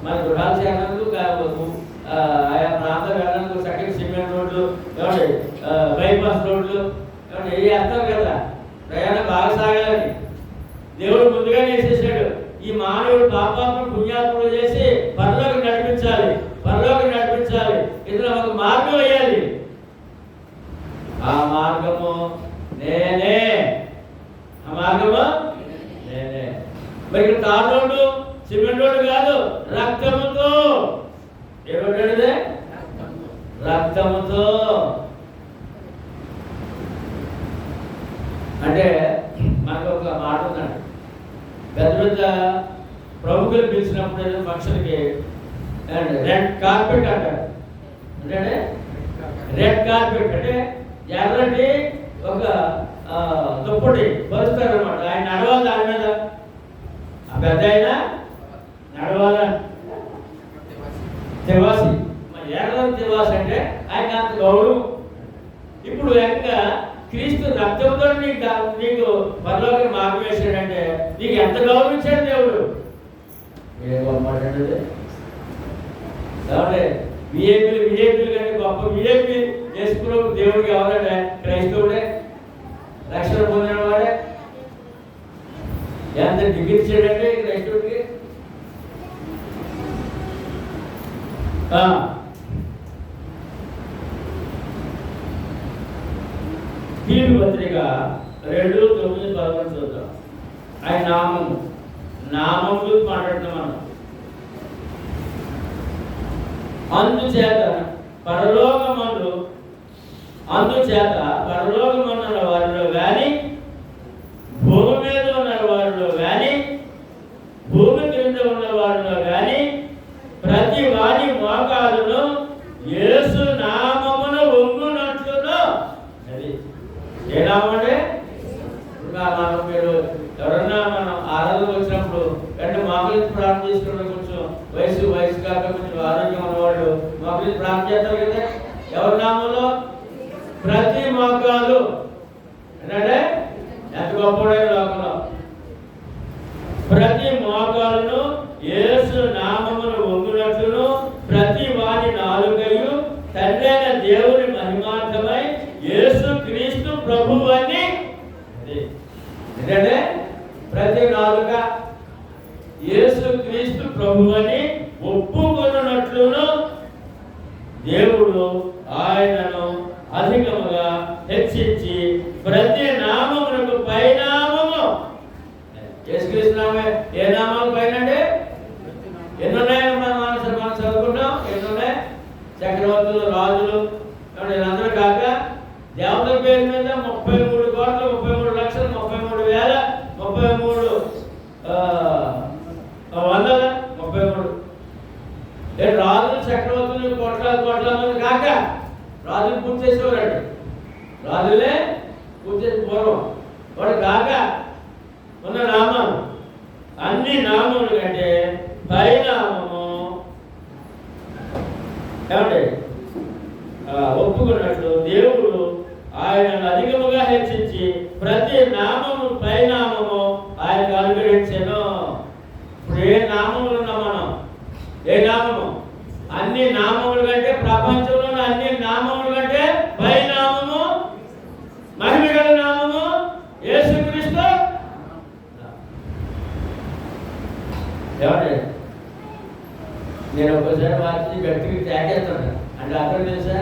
మన గృహాలు చేయాలందుకు ఆయా ప్రాంతం వెళ్ళడానికి చక్కటి సిమెంట్ రోడ్లు, బైపాస్ రోడ్లు ఏ వేస్తారు కదా, ప్రయాణం బాగా సాగాలని దేవుడు ముందుగానే వేసేసాడు. ఈ మానవుడు పాపాత్ముడు పుణ్యాత్ముడు చేసి పరలోకం నడిపించాలి, పరలోకం నడిపించాలి. ఇందులో ఒక మార్గం వేయాలి. ఆ మార్గము నేనే. ఆ మార్గము నేనే. మరి ఇక్కడ తార్ రోడ్డు, సిమెంట్ రోడ్డు కాదు, రక్తముతో. ఏ రోడ్డు అడిదే? రక్తముతో. అంటే మనకు ఒక మాట ఉందండి. పెద్ద పెద్ద ప్రముఖులు పిలిచినప్పుడు ఏదో ఫంక్షన్కి రెడ్ కార్పెట్ అంటారు. అంటే రెడ్ కార్పెట్ అంటే ఎర్రటి ఒక దుప్పటి పరుస్తారు అనమాట. ఆయన నడవాలి దాని మీద. ఆ పెద్ద ఆయన నడవాల తివాసి, ఎర్ర తివాసి అంటే ఆయన అంత గౌరవం. ఇప్పుడు ఇంకా క్రీస్తు రక్తంతో నీకు పరలోకి మార్గం వేసాడంటే నీకు ఎంత గౌరవించాడు దేవుడు. ఏ గొప్పండి కాబట్టి విఐపీలు కానీ గొప్ప విఐపీ చేసుకున్న దేవుడికి ఎవరంటే క్రైస్తవుడే, రక్షణ పొందిన వాడే. ఎంత డిగ్రీ చేయడండి క్రైస్తవుడికి. ఫిలిప్పీ పత్రిక 2:9-11 చూద్దాం. ఆయన నామం గురించి మాట్లాడుతున్నాం. అందుచేత పరలోకమందున్న వారిలో కానీ, భూమి మీద ఉన్న వారిలో కానీ, భూమి క్రింద ఉన్న వారిలో కానీ ప్రతి వారి మోకాలును యేసు నామమున వంగునట్లును. అది ఏ నామం అంటే? మనం మీరు ఎవరన్నా మనం ఆరాధనకు వచ్చినప్పుడు వెంటనే మోకాలు ప్రారంభం చేసుకున్న కొంచెం వయసు కాక కొంచెం ఆరోగ్యం ఉన్నవాడు మోకరించి ప్రార్థన చేస్తారు కదా, ఎవరి నామంలో? ప్రతి మోకాలు. ఏంటంటే ఎంత గొప్పడైన లోకంలో ప్రతి మోకాలను యేసు నామమును వంగునట్లును ప్రతి వారి నాలుగయు తండ్రి అయిన దేవుని మహిమార్థమై యేసు క్రీస్తు ప్రభువు అని. ఎందుకంటే ప్రతి నాలుక యేసు క్రీస్తు ప్రభువు అని ఒప్పుకొనున్నట్లును దేవుడు ఆయనను అధికముగా హెచ్చించి ప్రతి నామమునకు పైనామము. యేసుక్రీస్తు నామే ఏ నామాలు పైన అంటే ఎన్ని ఉన్నాయని మనం చదువుకుంటాం. ఎన్ని ఉన్నాయి? చక్రవర్తులు, రాజులు, వీళ్ళందరూ కాక దేవతల పేరు మీద 33 కోట్ల 33 లక్షల 33,000 33 వందల 33 రాజులు చక్రవర్తులు కోట్ల మంది కాక రాజులు పూజ చేసేవారండి. రాజులే పూజ చేసే పూర్వం వాడు కాక ఉన్న నామాలు అన్ని నామములు కంటే పరిణామము ఏమంటే ఒప్పుకున్నట్లు దేవుడు ఆయనను అధికముగా హెచ్చించి ప్రతి నామము పరిణామము ఆయనకు అనుగ్రహించెను. ఇప్పుడు ఏ నామములు ఉన్నాం మనం? ఏ నామము? అన్ని నామముల కంటే ప్రపంచంలో అన్ని నామముల కంటే పరిణామము మహిమగల నామము యేసుక్రీస్తు. ఏమంటే నేను ఒకసారి వారికి గట్టిగా త్యాగేస్తాను అంటే అర్థం తెలుసా?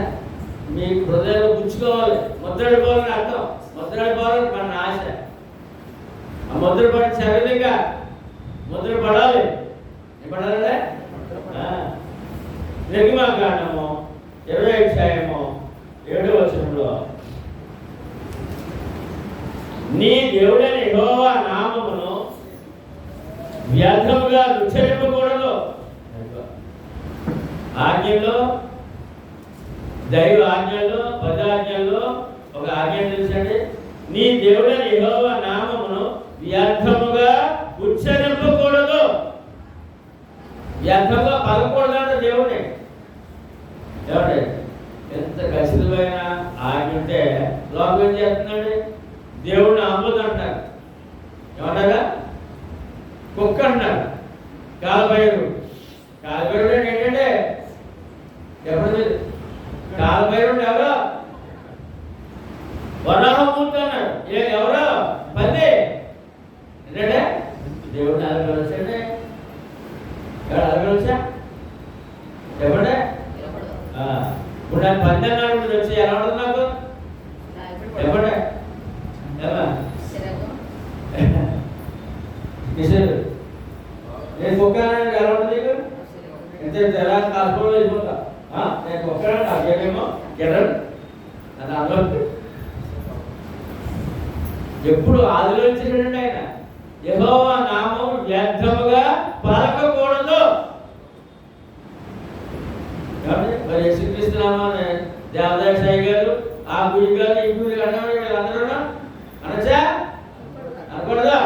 మీ హృదయంలో గుచ్చుకోవాలి, ముద్రడిపోవాలని అర్థం. ముద్రడిపోవాలని మన ఆశ. ఆ ముద్ర పడి సరిగ్గా ముద్ర పడాలి. ఏం పడాలంటే నిర్గమకాండము 20:7 నీ దేవుడైన యెహోవా నామమును వ్యర్థముగా ఉచ్చరింపకూడదు. ఆజ్ఞలో, దైవ ఆజ్ఞల్లో, 10 ఆజ్ఞల్లో ఒక ఆజ్ఞ తెలుసండి. నీ దేవుడైన యెహోవా నామమును వ్యర్థముగా ఉచ్చరింపకూడదు. వ్యర్థంగా పలకూడదంటే దేవుడే. ఏమంటే ఎంత ఖచ్చితమైన ఆజ్ఞ ఉంటే లోకం ఏం చేస్తుందండి? దేవుడిని అమ్మదు అంటారు. ఏమంటారా? కుక్క అంటారు. కాలభైరుడు. కాలభైరుడు ఏంటంటే ఎప్పుడు కాలభైరుడు ఎవరో వరాహమూర్తి అన్నాడు. ఎవరో పంది ఏంటంటే దేవుడిని అలగలొచ్చండి. ఎవరు అలగలొచ్చా? ఎవడే? ఇప్పుడు నాకు పంది అన్నాడు. వచ్చి ఎలా ఉండదు నాకు? ఎవడే? నేను కుక్కనండి ఎలా ఉంటుంది నీకు? ఎంత ఎలా కాసుకోవడం వెళ్ళిపోతా. నేను కుక్కనండి అదేమో గిర్రను అది అర్థం. ఎప్పుడు ఆదిలోంచాడండి ఆయన. యెహోవా నామం వ్యర్థముగా పలకకూడదు. మరి యేసుక్రీస్తు నామాన్ని దేవదాయ సాయి గారు ఆ గుడి గారు ఈ గుడి అన్నారు. వీళ్ళందరూ అనొచ్చా? అనకూడదా?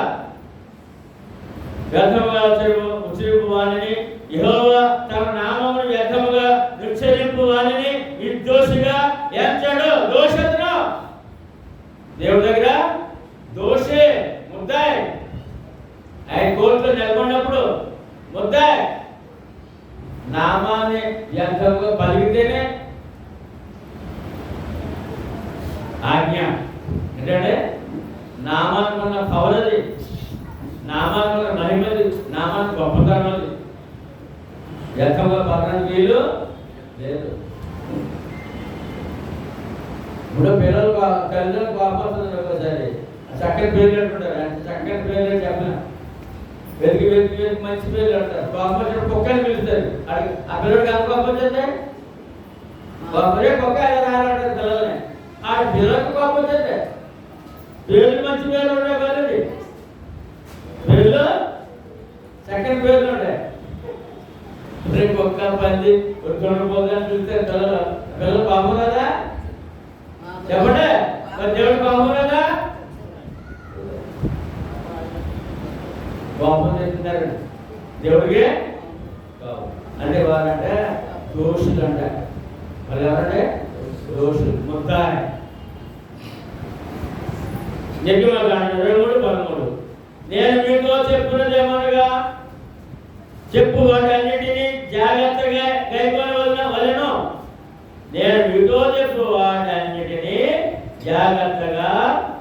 వ్యర్థముగా ఉచ్చరింపు వాణిని యెహోవా తన నామమును వ్యర్థముగా ఉచ్చరింపు వాణిని నిర్దోషిగా ఎంచాడు. దోషతును దేవుడి దగ్గర దోషే, ముద్దాయి. ఆయన కోర్టులో నెలకొన్నప్పుడు ముద్దాయి. నామాన్ని వ్యర్థముగా పలికితేనే ఆజ్ఞ. ఏంటంటే నామానికి ఉన్న పౌరది, నామానికి ఉన్న మహిమది, నామానికి గొప్పతనం అది. వ్యర్థంగా పలకడానికి వీలు లేదు. ఇప్పుడు పిల్లలు తల్లిదండ్రులు కోపడుతుంది. ఒకసారి చక్కని పేర్లు అంటుంటారు. అంటే చక్కని పేర్లు చెప్పిన వెతికి వెతికి వెతికి మంచి పేర్లు అంటారు. కోపం కుక్కని పిలుస్తారు. ఆ పిల్లడికి అంత కోపం చేస్తే గొప్పరే కుక్క ఎలా రాలంటారు పిల్లల్ని. ఆ పిల్లలకు కోపం చేస్తే పేర్లు మంచి పేర్లు ఉంటాయి కదండి. పేర్లు చక్కని పేర్లు ఉంటాయి. కుక్క, పంది, కొనుక్కోదని పిలుస్తారు పిల్లలు. పిల్లలు కోపం కదా చెప్పండి. మరి దేవుడు కోపం కదా? కోపం చేస్తున్నారు దేవుడికి. అంటే వారంటే దోషులు అంట. వాళ్ళు ఎవరంటే దోషులు, ముద్దాయి. నిర్గమకాండం 23:13 నేను మీతో చెప్పున్నదేమనగా చెప్పు వాటన్నిటినీ జాగ్రత్తగా గైకొనవలెను. నేను మీతో చెప్పు వాటన్నిటినీ జాగ్రత్తగా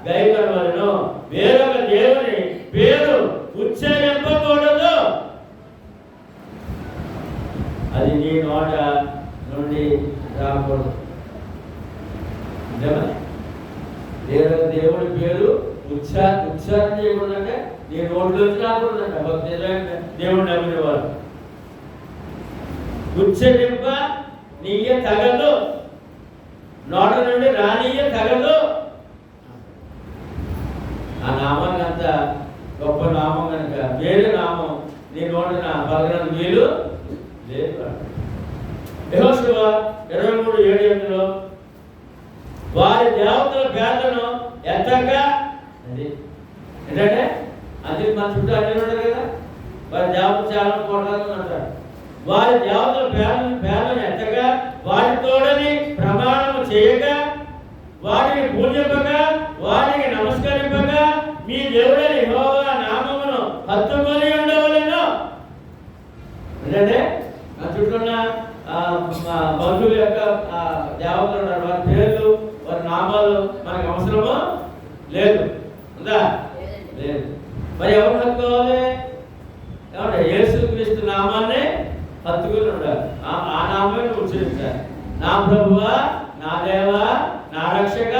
గైకొనవలెను. వేరొక దేవుని పేరు ఉచ్చరింపకూడదు. అది నీ నోట నుండి రాకూడదు. వేరొక దేవుడి పేరు ఉచ్చారణ చేయకూడదంటే నీ నోట్లోంచి రాకూడదంట. భక్తి దేవుడు నమ్మిన వారు ఉచ్చరింప నీయ తగదు, నోట నుండి రానీయ తగదు. ఆ నామానికి అంత గొప్ప నామం కనుక వేరే నామం నీ నోటిన పలకడానికి వీలు లేదు. యెహోషువ 23:7 వారి దేవతల పేర్లను ఎత్తక, అది ఏంటంటే అది మన చుట్టూ అన్ని ఉంటారు కదా, వారి దేవతలు చాలా కోటాలు అంటారు. వారి దేవతల పేర్లను ఎత్తక, వాటితోడని ప్రమాణము చేయక, వాటిని పూజింపక, వాటికి నమస్కరింపక, మీ దేవుడని యెహోవా నామమును హత్తుకొని ఉండవలెను. ఏంటంటే నా చుట్టూ ఉన్న బంధువుల యొక్క దేవతలు ఉన్నారు, వారి పేర్లు వారి నామాలు మనకు అవసరమో లేదు, ఉందా? లేదు. మరి ఎవరు హత్తుకోవాలి? ఏమంటే యేసుక్రీస్తు నామాన్ని హత్తుకుని ఉండాలి. ఆ నామాన్ని ఉచ్చరించాలి. నా ప్రభువా, నా దేవా, నా రక్షక,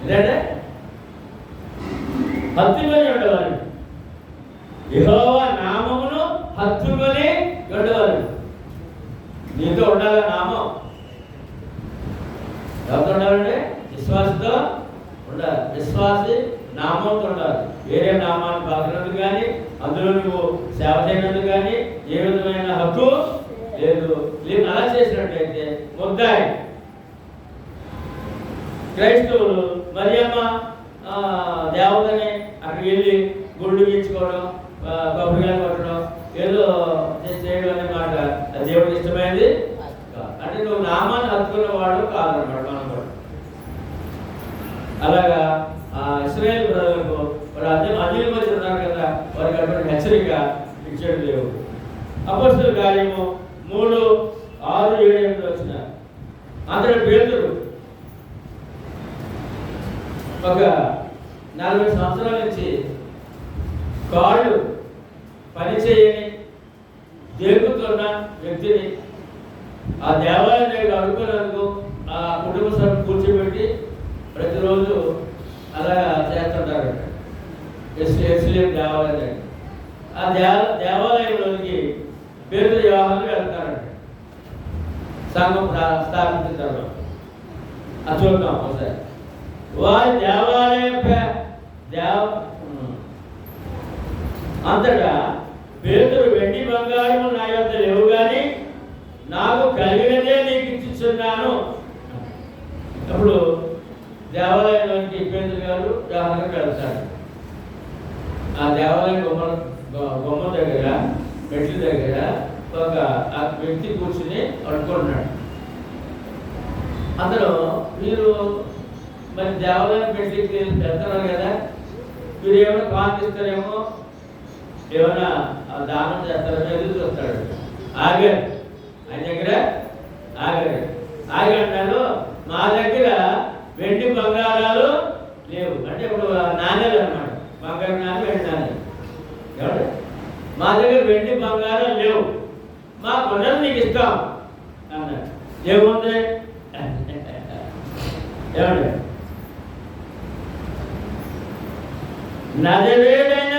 ఇదంటే హత్తుకొని ఉండవాలి. యెహోవా నామమును హత్తుకొని ఉండవాలి. నీతో ఉండాలి నామం. ఎవరితో ఉండాలంటే విశ్వాసతో ఉండాలి. విశ్వాసి నామంతో ఉండాలి. వేరే నామాన్ని పలకనందుకు కానీ, అందులో నువ్వు సేవ చేయనందుకు కానీ ఏ విధమైన హక్కు లేదు. లేదు అలా చేసినట్టయితే ముద్దాయి. క్రైస్తవులు మరియమ్మ దేవతని అక్కడికి వెళ్ళి గుళ్ళు గీయించుకోవడం, కొబ్బరికాయలు కొట్టడం, ఏదో చేయడం అనే మాట దేవుడికి ఇష్టమైనది. అంటే నువ్వు నామాన్ని హత్తుకున్న వాడు కాదనమాట. మనం కూడా అలాగా ఇశ్రాయేలు ప్రజలకు వాడు అన్యుల మధ్య ఉన్నారు కదా, వారికి అటువంటి హెచ్చరిక ఇచ్చాడు దేవుడు. అపొస్తలుల కార్యము 3:6-7 అంతటి పేతురు ఒక 40 సంవత్సరాల నుంచి కాళ్ళు పనిచేయని దేగుతున్న వ్యక్తిని ఆ దేవాలయం దగ్గర అడుగుతున్నందుకు ఆ కుటుంబ సభ్యులు కూర్చోబెట్టి ప్రతిరోజు అలా చేస్తుంటారు. ఎస్లేం దేవాలయం దగ్గర ఆ దేవాలయంలోకి పేతురు యోహాను వెళ్తారంట సంఘం స్థాపించిన తర్వాత. అది చూద్దాం ఒకసారి. వారి దేవాలయం అంతటా పేతురు వెండి బంగారము నా యొద్ద లేవు కానీ నాకు కలిగినదే నీకు ఇచ్చిస్తున్నాను. అప్పుడు దేవాలయంలోకి పేతురు గారు యోహానుకి వెళ్తాడు. ఆ దేవాలయం బొమ్మ దగ్గర మెట్ల దగ్గర ఒక ఆ వ్యక్తి కూర్చుని అడుకుంటున్నాడు. అతను మీరు మరి దేవాలయం మెట్లకి వెళ్తున్నారు కదా, మీరు ఏమైనా కాంతిస్తారేమో, ఏమైనా దానం చేస్తారని ఎదురు చూస్తాడు. ఆగారు, ఆయన దగ్గర ఆగారు. ఆగి అంటాడు, మా దగ్గర వెండి బంగారాలు లేవు. అంటే ఇప్పుడు నాణ్యాలు అన్నమాట, బంగారు నాణ్యం, వెండి నాణ్యం. ఏమంటే మా దగ్గర వెండి బంగారాలు లేవు, మా కొండలు నీకు ఇస్తాం అన్నాడు. ఏముంది ఏమండి? నజరేయుడైన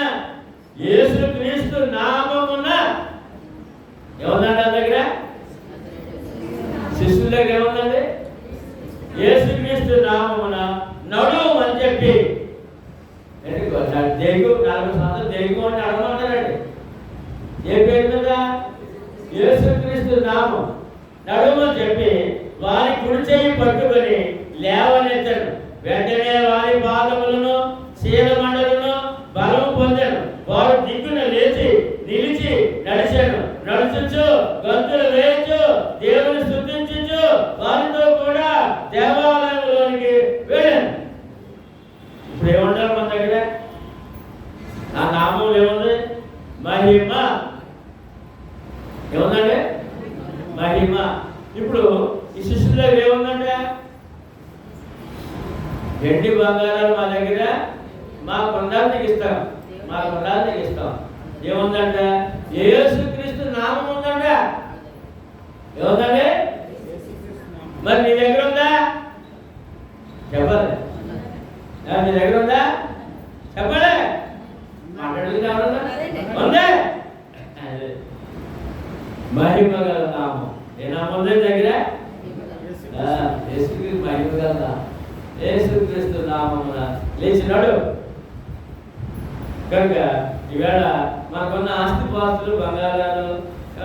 యేసుక్రీస్తు నామమున ఏముందండి? ఆ దగ్గర శిష్యుల దగ్గర ఏముందండి? యేసుక్రీస్తు నామమున నడుము అని చెప్పి దేగు 40 సంవత్సరాలు దేగు అని అడగమంటారండి. ఏ పేరు మీద? యేసుక్రీస్తు నామం నడుము అని చెప్పి వారి కుడి చెయ్యి పట్టుకొని లేవనెత్తడు. వెంటనే వారి పాదములను శీలమండలను బలం పొందాను. వారు దిక్కున లేచి నిలిచి నడిచాను. నడుచుచు గంతులు వేచి ఏముందంటే మహిమ. ఇప్పుడు ఈ శిష్యుల దగ్గర ఏముందంటే వెండి బంగారాలు మా దగ్గర మా కొండాలు నీకు ఇస్తాం, మా కొండాలు నీకు ఇస్తాం. ఏముందంట? యేసుక్రీస్తు నామం ఉందంట. ఏముందండి? మరి నీ దగ్గర ఉందా? చెప్పాలి. నీ దగ్గర ఉందా? చెప్పలే మాట్లాడుతుంది. ఉందే మహిమ గల నామం. ఏ నామం ఉంది దగ్గర? యేసుక్రీస్తు మహిమ గల నామం. యేసుక్రీస్తు నామమున లేచినాడు. కనుక ఈవేళ మనకున్న ఆస్తిపాస్తులు బంగారాలు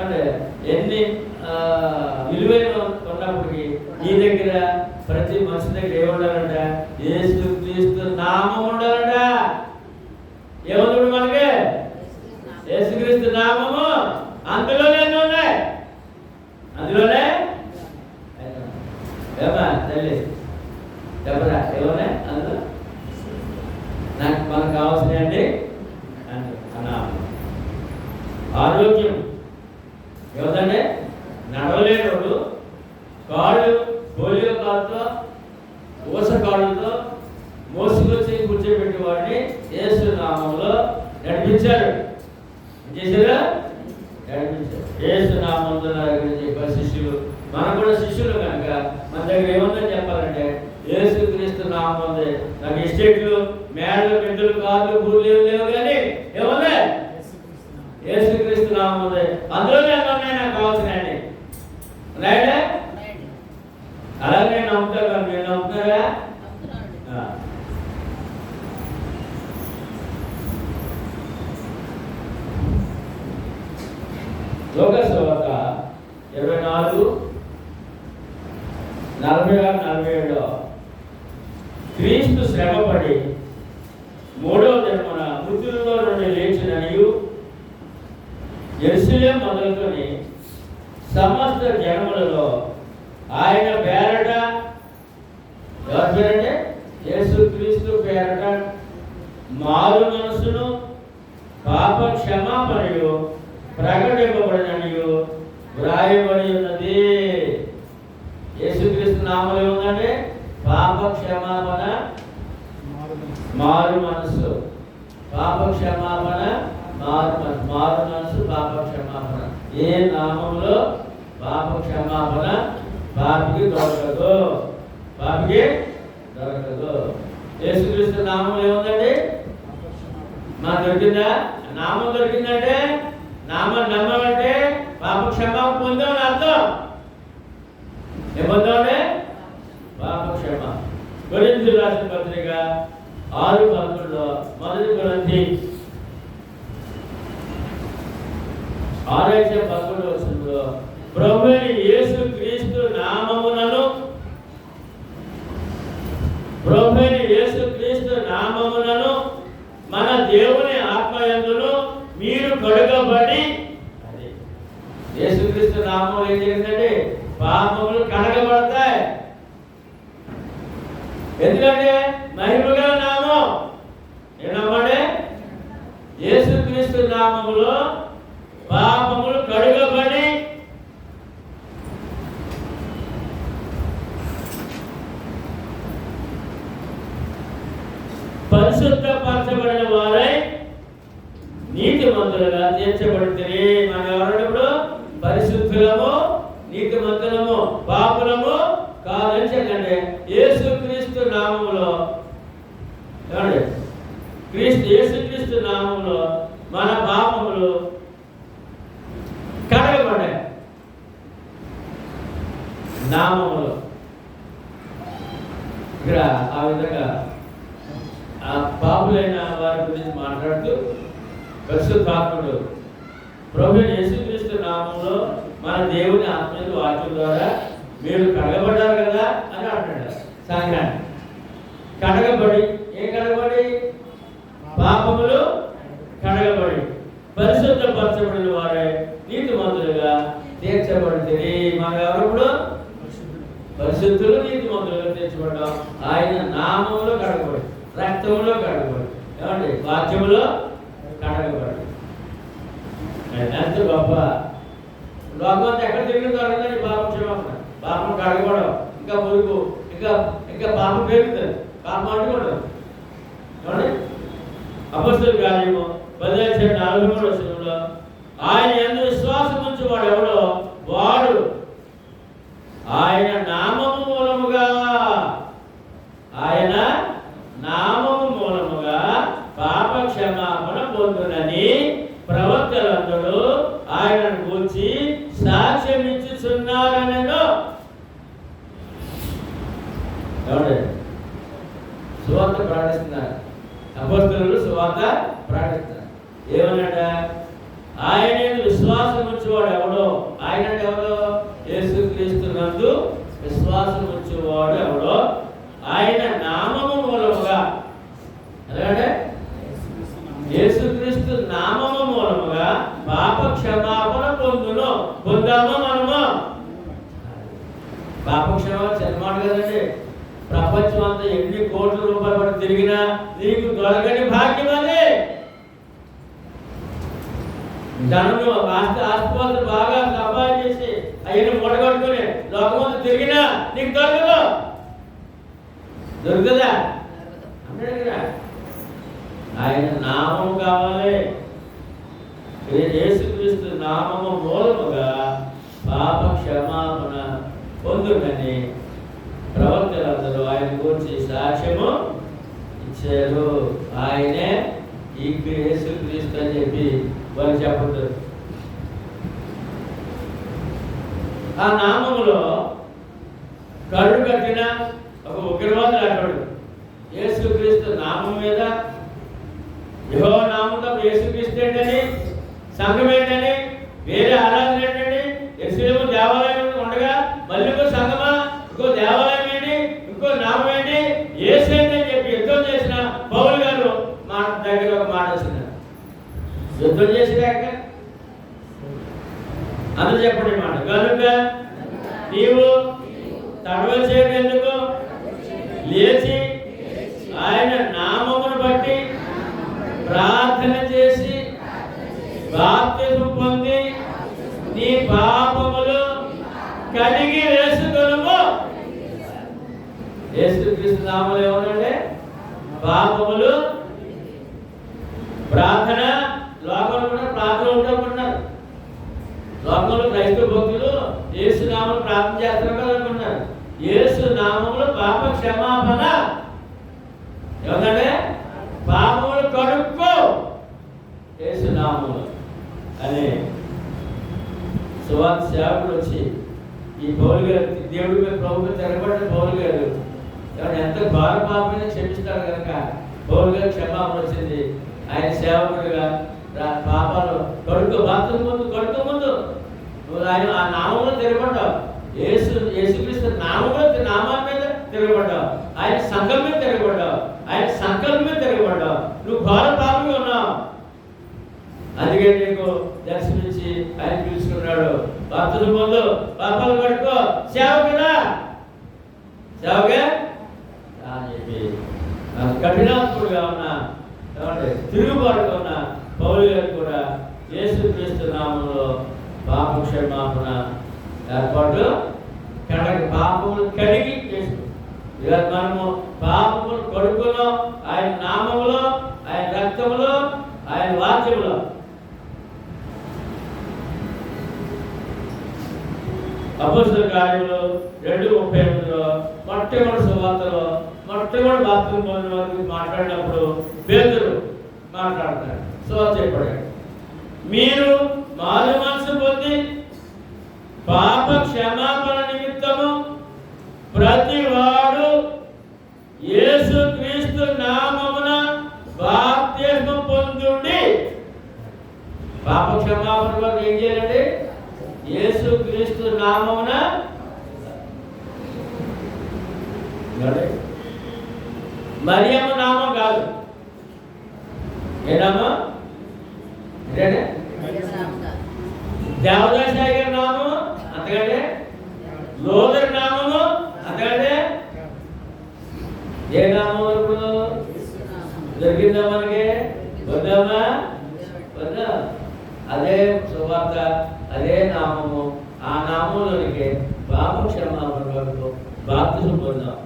అంటే ఎన్ని విలువైన ఉన్నప్పటికీ ఈ దగ్గర ప్రతి మనిషి దగ్గర ఏముండాలంట? యేసుక్రీస్తు నామం ఉండాలంట. ఏముంది మనకి? యేసుక్రీస్తు నామము. అందులోనే ఎన్ని ఉన్నాయి? అందులోనే ఏమా తల్లి చెప్పరా ఏమన్నాయి అందులో? నాకు మనకు కావాల్సినవి ఆరోగ్యం. ఏమిటంటే నడవలేనోడు కాళ్ళు పోలియో కాళ్ళతో ఊస కాళ్ళతో మోసుకొచ్చి కూర్చోబెట్టి వాడిని యేసు నామంలో నడిపించారు. చేశారా? నడిపించారు. యేసు నామంలో చెప్పే శిష్యులు మనం కూడా శిష్యులు కనుక మన దగ్గర ఏముందని చెప్పాలంటే యేసుక్రీస్తు నామం ఉంది. నాకు ఎస్టేట్లు మేడలు పెద్దలు కార్లు బూర్లు లేవు కానీ ఏముంది? యేసుక్రీస్తు నామం ఉంది. అందులోనే ఉన్నాయి నాకు కావాల్సినవి. రైటే? అలాగే నేను నమ్ముతాను. మీరు నమ్ముతారా? లోకాసు వార్త 24:46-47 క్రీస్తు శ్రమపడి మూడవ దినమున మృతుల్లో నుండి లేచిననియు యెరూషలేము మొదలుకొని సమస్త జనములలో ఆయన పేరట, ఎవరి పేరంటే యేసుక్రీస్తు పేరట మారు మనసును పాప క్షమాపణయు ప్రకటింపబడిననియు వ్రాయబడి ఉన్నది. యేసుక్రీస్తు నామములో ఉందంటే పాప క్షమాపణ, మారు మనసు. పాప క్షమాపణ, మారు మనసు. మారు మనసు, పాప క్షమాపణ. ఏ నామంలో పాప క్షమాపణ పాపికి దొరకదు, పాపికి దొరకదు. యేసుక్రీస్తు నామం ఏముందండి? మాకు దొరికిందా? నామం దొరికిందంటే నామం నమ్మాలంటే పాప క్షమాపణ పొందామని అర్థం. ఏమవుతామంటే పాప క్షమ. కొరింథీయులకు రాసిన పత్రిక 6:11 మొదటి కొరింథీ 6:11 ప్రభువైన యేసుక్రీస్తు నామమునను, ప్రభువైన యేసుక్రీస్తు నామమునను మన దేవుని ఆత్మయందును మీరు కడుగబడి. అది యేసుక్రీస్తు నామం ఏం జరిగిందంటే పాపములు కడగబడతాయి. ఎందుకంటే మహిమగల నామం. ఏమన్నామంటే యేసుక్రీస్తు నామములో పాపములు కడుగబడి పరిశుద్ధపరచబడిన వారై నీతిమంతులుగా తీర్చబడితే. మనం ఎవరన్నప్పుడు పరిశుద్ధులము, నీతిమంతులము, పాపులము కాదని చెప్పండి. యేసుక్రీస్తు నామములో యేసుక్రీస్తు నామములో మన పాపములు కడగబడ్డాయి. నామములో ఇక్కడ ఆ విధంగా ఆ పాపులైన వారి గురించి మాట్లాడుతూ పరిశుద్ధాత్ముడు ప్రభువైన యేసుక్రీస్తు నామంలో మన దేవుని ఆత్మీయ వాక్యం ద్వారా మీరు కడగబడ్డారు కదా అని అంటున్నాడు. సంఘాన్ని కడగబడి, ఏం కడగబడి? పాపములు కడగబడి పరిశుద్ధపరచబడిన వారే నీతిమంతులుగా తీర్చబడితే. మన ఎవరప్పుడు పరిశుద్ధులు, నీతిమంతులుగా తీర్చబడ్డాం. ఆయన నామంలో కడగబడి, రక్తంలో కడగబడి, ఏమండి వాక్యములో కడగబడి. ఎంత గొప్ప లోకం అంతా ఎక్కడ తిరిగిన దొరకదని పాపం క్షమాపణ, పాపం కడగడం, ఇంకా మురుగు, ఇంకా ఇంకా పాపం పెరుగుతుంది, పాపం అంటుకుంటుంది. చూడండి అపొస్తలుల కార్యము 10:43 ఆయన యందు విశ్వాసం ఉంచి వాడు ఎవడో వాడు ఆయన నామము మూలముగా పాప క్షమాపణ పొందునని ప్రవక్తలందరూ ఆయనను గూర్చి సాక్ష్యం ఇచ్చుచున్నారనెను. సువార్త ప్రకటిస్తున్నారు, అపొస్తలులు సువార్త ప్రకటిస్తున్నారు. ఏమన్నాడ? ఆయన విశ్వాసం ఉంచేవాడు ఎవడో, ఆయన అంటే ఎవడో? యేసుక్రీస్తునందు విశ్వాసం ఉంచేవాడు ఎవడో ఆయన నామము మూలముగా, అలాగే యేసుక్రీస్తు నామము మూలముగా పాప క్షమాపణ పొందును. పొందామా మనము? పాప క్షమాపణ చదివాడు కదండి. ప్రపంచం అంతా ఎన్ని కోట్ల రూపాయలు పడి తిరిగినా నీకు దొరకని భాగ్యం అది. జనంలో ఆస్తిపాస్తులు బాగా సంపాదించేసి అవన్నీ మూటగట్టుకుని లోకమంతా తిరిగినా నీకు దొరకదు. దొరుకుతుందా? అన్నాడు కదా, ఆయన నామము కావాలి. యేసుక్రీస్తు నామము మూలముగా పాప క్షమాపణ పొందునని ప్రవక్తలందరూ ఆయన గురించి సాక్ష్యము ఇచ్చారు. ఆయనే ఈ యేసుక్రీస్తు అని చెప్పి వాళ్ళు చెప్పదు. ఆ నామములో కరుడు కట్టిన ఒక ఉగ్రవాదులు అంటాడు. యేసుక్రీస్తు నామం మీద యెహోవా నామంలో యేసుక్రీస్తు ఏంటని, సంఘం ఏంటని, వేరే ఆరాధన ఏంటండి, యెరూషలేము దేవాలయం ఉండగా మళ్ళీ ఇంకో సంఘమా, ఇంకో దేవాలయం ఏంటి, ఇంకో నామం ఏంటి, యేసు ఏంటి అని చెప్పి యుద్ధం చేసిన పౌలు గారు మా దగ్గర ఒక మాట వచ్చింది. యుద్ధం చేసినాక అందరూ చెప్పండి మాట, కనుక నీవు తడవ చేయడం ఎందుకు, లేచి ఆయన నామమును బట్టి ప్రార్థన చేసి బాప్తిస్మం పొంది నీ పాపములు కడిగి వేసుకొనుము. యేసుక్రీస్తు నామములో ఏమన్నాడే? పాపములు. ప్రార్థన, లోకంలో కూడా ప్రార్థన ఉంటామన్నారు. లోకంలో క్రైస్తవ భక్తులు యేసు నామములో ప్రార్థన చేస్తారు కదా అనుకున్నారు. యేసు నామములో పాప క్షమాపణ. ఏమంటే పాపములు కడుక్కో యేసు నామములో అని సువార్త సేవకుడు వచ్చి ఈ పౌలు గారు, దేవుడి మీద ప్రభుత్వం తెరబడిన పౌలు గారు ఎంత ఘోర పాపమైన క్షమిస్తాడు కనుక పౌలు గారు క్షమాపణ వచ్చింది. ఆయన సేవకుడిగా పాపాలు కడుక్కో, బాప్తిస్మం ముందు కడుక్కో, ముందు ఆయన ఆ నామంలో తిరగబడ్డావు. యేసుక్రీస్తు నామాల మీద తిరగబడ్డావు, ఆయన సంఘం మీద తిరగబడ్డావు, ఆయన సంకల్పం మీద తిరగబడ్డావు. నువ్వు ఘోర పాపంగా ఉన్నావు. అందుకే నీకు దర్శనించి ఆయన పిలుచుకున్నాడు. బాప్తిస్మం ముందు పాపాలు కడుక్కో, సేవకుడా సేవగా అని చెప్పి కఠినాత్ముడుగా ఉన్న, తిరుగుబాటుగా ఉన్న పౌలు గారు కూడా యేసుక్రీస్తు నామంలో పాప క్షమాపణ ఏర్పాటు పాపములు కడిగి చేసుకుంటాం. ఇవాళ మనము పాపములు కడుక్కున్నాం ఆయన నామములో, ఆయన రక్తములో, ఆయన వాక్యములో. అపొస్తలుల కార్యములు 2:38 మొట్టమొదటి సువార్తలో మొట్టమొదటి బాప్తిస్మం పొందిన వారికి మాట్లాడినప్పుడు పేతురు మాట్లాడతాడు. సువార్త చెప్పాడు, మీరు మారు మనసు పొంది పాప క్షమాపణ నిమిత్తము ప్రతి వాడు యేసుక్రీస్తు నామమున బాప్తిస్మం పొందుడి. పాప క్షమాపణ వరకు ఏం చేయాలండి? యేసుక్రీస్తు నామమున. మరియమ్మ నామం కాదు. ఏ నామం? దేవదాస్ గారి నామము అంతకంటే, లోదర్ నామము అంతకంటే, ఏ నామం ఇప్పుడు దొరికిందా మనకి? వద్దామా? వద్దా. అదే సువార్త అదే నామము, ఆ నామంలోనికి పాప క్షమాపణ వరకు బాప్తిజం పొందాం.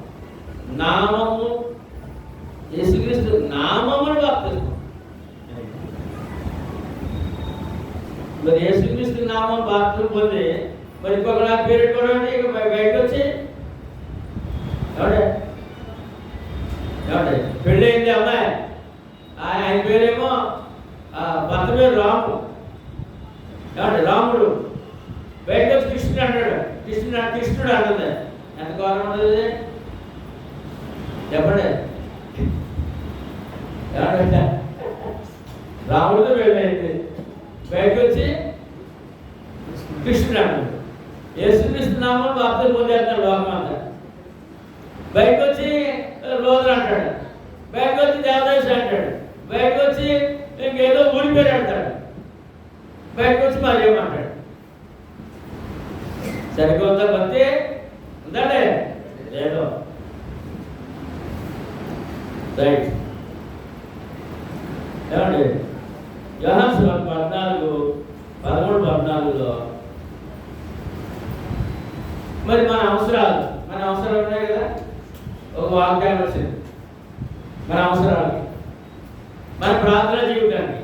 నామము యేసుక్రీస్తు నామమును బాప్తిజం. మరి యేసుక్రీస్తు నామం బాప్తిజం పొంది మరి ఇంకొక పేరు కూడా ఇక బయటకు వచ్చి ఏమంటే పెళ్ళి అయింది అమ్మాయి, ఆయన పేరేమో భర్త పేరు రాము, ఏమంటే రాముడు, బయటకు వచ్చి కృష్ణుడు అంటాడు. కృష్ణుడు అంటుంది. ఎంత గౌరవం ఉంటుంది చెప్పండి. ఏమంటే రాముడితో పెళ్ళయింది, బయటకు వచ్చి కృష్ణుడు అంటాడు. యేసుక్రీస్తు నామం బాప్తిజం పొందేస్తాడు లోకమంతా. బయటకు వచ్చి రోజులు అంటాడు, బయటకు వచ్చి దేవదేశం అంటాడు, బయటకు వచ్చి ఇంకేదో ఊరి పేరు అంటాడు, బయటకు వచ్చి మరి ఏమంటాడు. సరిగ్గా ఉందా భక్తి? ఉందండి లేదు. రైట్. ఏమండి యోహాను సువార్త 13:14 మరి మన అవసరాలు ఉన్నాయి కదా. ఒక వాగ్దానం వచ్చింది మన అవసరాలకి, మన ప్రార్థన జీవితానికి.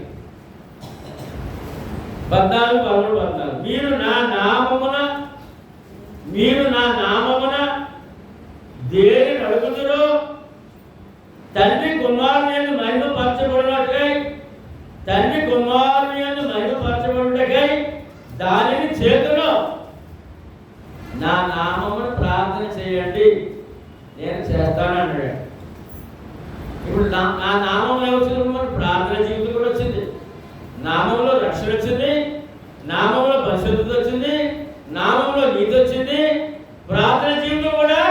14:13 మీరు నా నామమున దేనిని అడుగుదురో తండ్రి కుమారుని యందు మహిమపరచబడుటకై దానిని చేతును. నా నామమును ప్రార్థన చేయండి, నేను చేస్తానన్నాడు. ఇప్పుడు నా నామంలో వచ్చింది, మన ప్రార్థన జీవితం కూడా వచ్చింది, నామంలో రక్షణ వచ్చింది, నామంలో పరిశుద్ధత వచ్చింది, నామంలో నీతి వచ్చింది, ప్రార్థన జీవితం కూడా.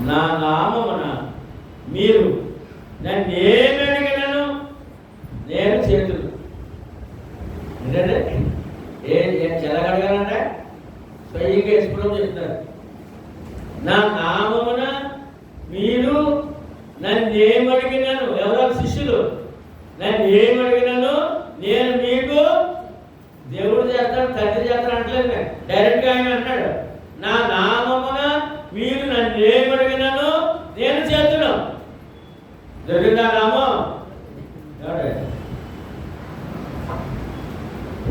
నా నామమున మీరు నన్ను ఏమి అడిగినను నేను చేతులు. ఏంటంటే ఏం చెల్లగడగాలంటే స్వయంగా వేసుకోవడం చెప్తున్నారు. నా నామమున మీరు నన్ను ఏమడిగినాను, ఎవరో శిష్యులు నన్ను ఏమడిగినాను నేను మీకు, దేవుడు చేస్తాడు తండ్రి చేస్తాడు అంటలేదు, డైరెక్ట్గా ఆయన అంటాడు నా నామమున మీరు నన్ను ఏమడిగినాను నేను చేతును. జరిగిందా నామం?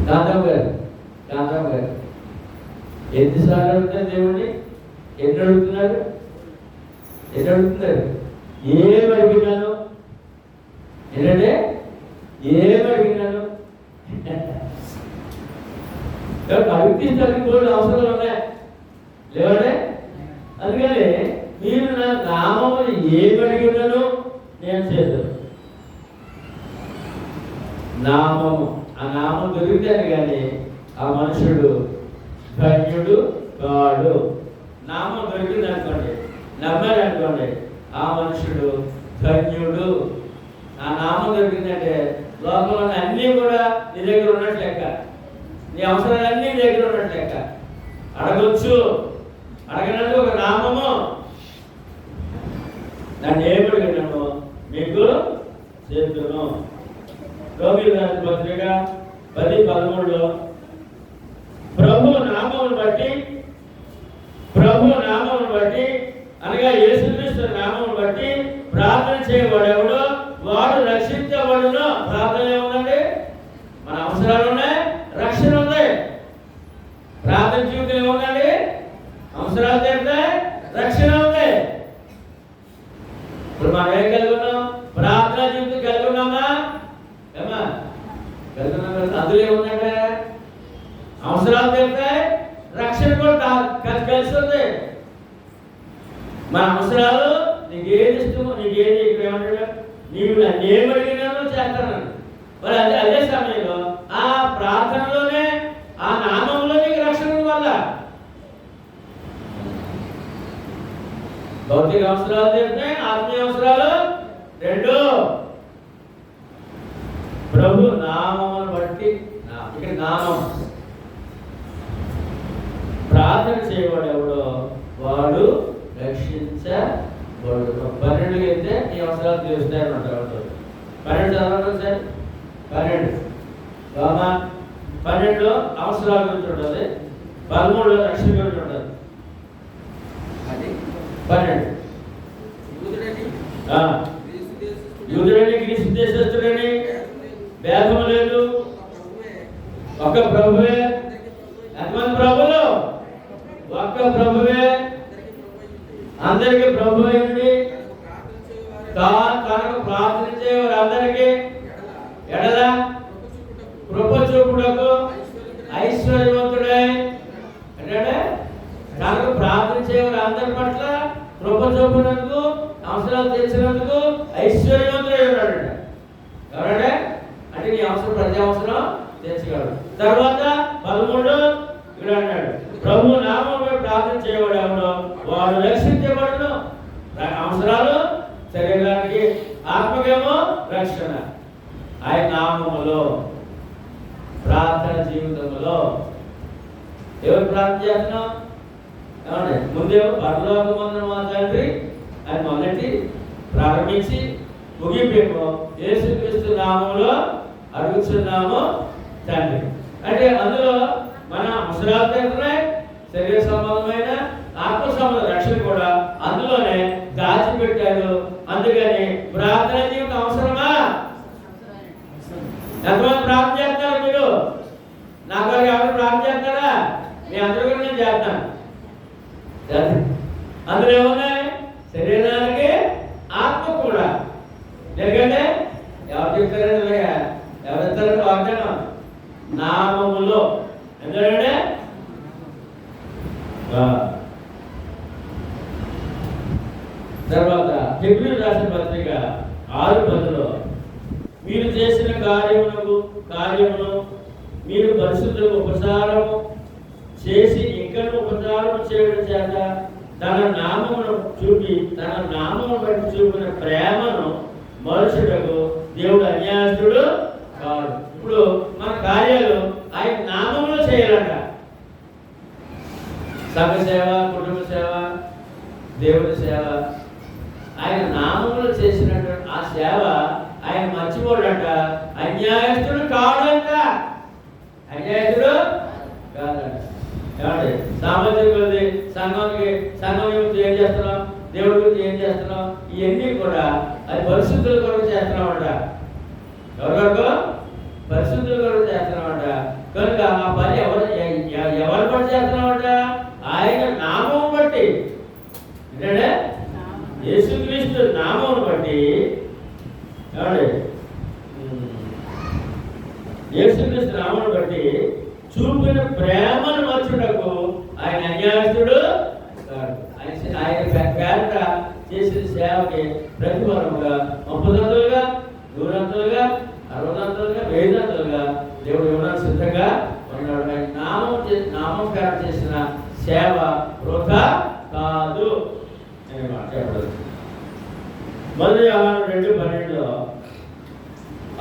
కాంతమ్మ గారు ఎన్నిసార్లు అడుగుతారు దేవుడిని? ఎన్ని అడుగుతున్నారు? ఏమడిగినాను? ఏంటంటే ఏమడిగినాను? అడిగితే కూడా అవసరాలు ఉన్నాయి లేవంటే. అందుకని మీరు నా నామమును ఏమడిగినాను నేను చేద్దాను. నామము, ఆ నామం దొరికితేనే కానీ ఆ మనుషుడు ధన్యుడు కాడు. నామం దొరికింది అనుకోండి, నమ్మారు అనుకోండి, ఆ మనుషుడు ధన్యుడు. ఆ నామం దొరికిందంటే లోకంలో అన్నీ కూడా నీ దగ్గర ఉన్నట్టు లెక్క, నీ అవసరాలన్నీ నీ దగ్గర ఉన్నట్టు లెక్క. అడగొచ్చు, అడగనందుకు ఒక నామము. నన్ను ఏమడిగినాను మీకు చేతును. రోమిలకు రాసిన పత్రిక 10:13 ప్రభు నామమును బట్టి అనగా యేసుక్రీస్తు నామమును బట్టి ప్రార్థన చేయబడేవాడు వాడు రక్షించబడును. ప్రార్థన ఏముందండి? మన అవసరాలు ఉన్నాయి, రక్షణ ఉంది. ప్రార్థన జీవితం ఏముందండి? అవసరాలు తీరుతాయి, రక్షణ ఉంది. ఇప్పుడు మనం ఏం కలిగి ఉన్నాం? ప్రార్థన జీవితం కలిగి ఉన్నామా? ఏమా కలిగి ఉన్నాం కదా. అందులో ఏముందంటే అవసరాలు తీరుతాయి, రక్షణ కూడా కలిసి ఉంది. మన అవసరాలు నీకు ఏది ఇష్టమో, నీకు ఏది ఇక్కడ ఏమంటాడు, నీవు నన్ను ఏమడిగినానో చేస్తాను. మరి అదే సమయంలో ఆ ప్రార్థనలోనే ఆ నామంలో నీకు రక్షణ వల్ల భౌతిక అవసరాలు తీరుతాయి, ఆత్మీయ అవసరాలు రెండు. ప్రభు నామమును బట్టి, ఇక్కడ నామం ప్రార్థన చేయవాడు ఎవడో వాడు రక్షించబడు. 12 అయితే నీ అవసరాలు తీరుస్తాయని అంటారు. 12 చదవండి సార్. 12 రోమా 12లో అవసరాల గురించి ఉంటుంది, 13లో రక్షణ గురించి ఉంటుంది. 12 యూదుడని గ్రీసు దేశస్తుడని భేదము లేదు, ఒక్క ప్రభువే. ఎంతమంది ప్రభులు? ఒక్క ప్రభువే, అందరికీ ప్రభు అయింది. తనకు ప్రార్థించే వారందరికీ ఎడల కృప చూపుటకు ఐశ్వర్యవంతుడై, అంటే తనకు ప్రార్థించే వారందరి పట్ల కృప చూపినందుకు, అవసరాలు తీర్చినందుకు ఐశ్వర్యవంతుడై ఉన్నాడు. ఎవరంటే అంటే నీ అవసరం ప్రతి అవసరం తీర్చగలడు. తర్వాత 13 ఇక్కడ అన్నాడు, ప్రభు నామములో ప్రార్థన చేయవాడు ఎవడో వాడు రక్షించబడును. అవసరాలు శరీరానికి, ఆత్మకేమో రక్షణ. ఆయన నామములో ప్రార్థన జీవితంలో ఎవరు ప్రార్థన చేస్తున్నాం? ఏమండి ముందేమో పరలోకమందున మా తండ్రి అని మొదటి ప్రారంభించి ముగింపేమో యేసుక్రీస్తు నామములో అడుగుతున్నాము తండ్రి. అంటే అందులో మన అవసరాలు తీరుతున్నాయి, శరీర సంబంధమైన ఆత్మ సంబంధ రక్షణ కూడా అందులోనే దాచిపెట్టారు. అందుకని ప్రార్థన జీవితం అవసరమా? ఎంతమంది ప్రార్థన చేస్తారు? మీరు నాకు ఎవరు ప్రార్థన చేస్తారా? మీ అందరూ కూడా నేను చేస్తాను. అందులో ఏమున్నాయి? శరీరానికి, ఆత్మ కూడా. ఎందుకంటే ఎవరు చెప్తారంటే ఎవరు ఇస్తారంటే వాగ్దానం నామములో. ఎందుకంటే తర్వాత హెబ్రీయులకు రాసిన పత్రిక 6:10లో మీరు చేసిన కార్యమును మీరు పరిశుద్ధులకు ఉపచారము చేసి ఇంకను ఉపచారం చేయడం చేత తన నామమును బట్టి చూపిన ప్రేమను మనుషులకు దేవుడు అన్యాయస్తుడు కాదు. ఇప్పుడు మన కార్యాలు ఆయన నామంలో చేయాలంట. సంఘ సేవ, కుటుంబ సేవ, దేవుడి సేవ, ఆయన నామంలో చేసినటువంటి ఆ సేవ ఆయన మర్చిపోడంట. అన్యాయస్తుడు కాడంట. అన్యాయస్తుడు కాదంట. ఏమండి సామాజిక సంఘం గురించి ఏం చేస్తున్నాం, దేవుడి గురించి ఏం చేస్తున్నాం, ఇవన్నీ కూడా అది పరిశుద్ధుల కొరకు చేస్తున్నామంట. ఎవరికొరకు? పరిశుద్ధుల కొరకు చేస్తున్నామంట. కనుక ఆ పని ఎవరు బట్టి చేస్తున్నామంట? ఆయన నామం బట్టి. అంటే యేసుక్రీస్తు నామం బట్టి. ఏమండి యేసుక్రీస్తు నామం బట్టి చూపిన ప్రేమను మర్చుటకు ఆయన అన్యాయస్తుడు కాదు. ఆయన పేరట చేసిన సేవకి ప్రతిఫలముగా 30 100 60 1000 దేవుడు ఇవ్వడానికి సిద్ధంగా ఉన్నాడు. ఆయన నామం పేరట చేసిన సేవ వృథా కాదు అని మాట్లాడదు. మొదటి యోహాను 2:12లో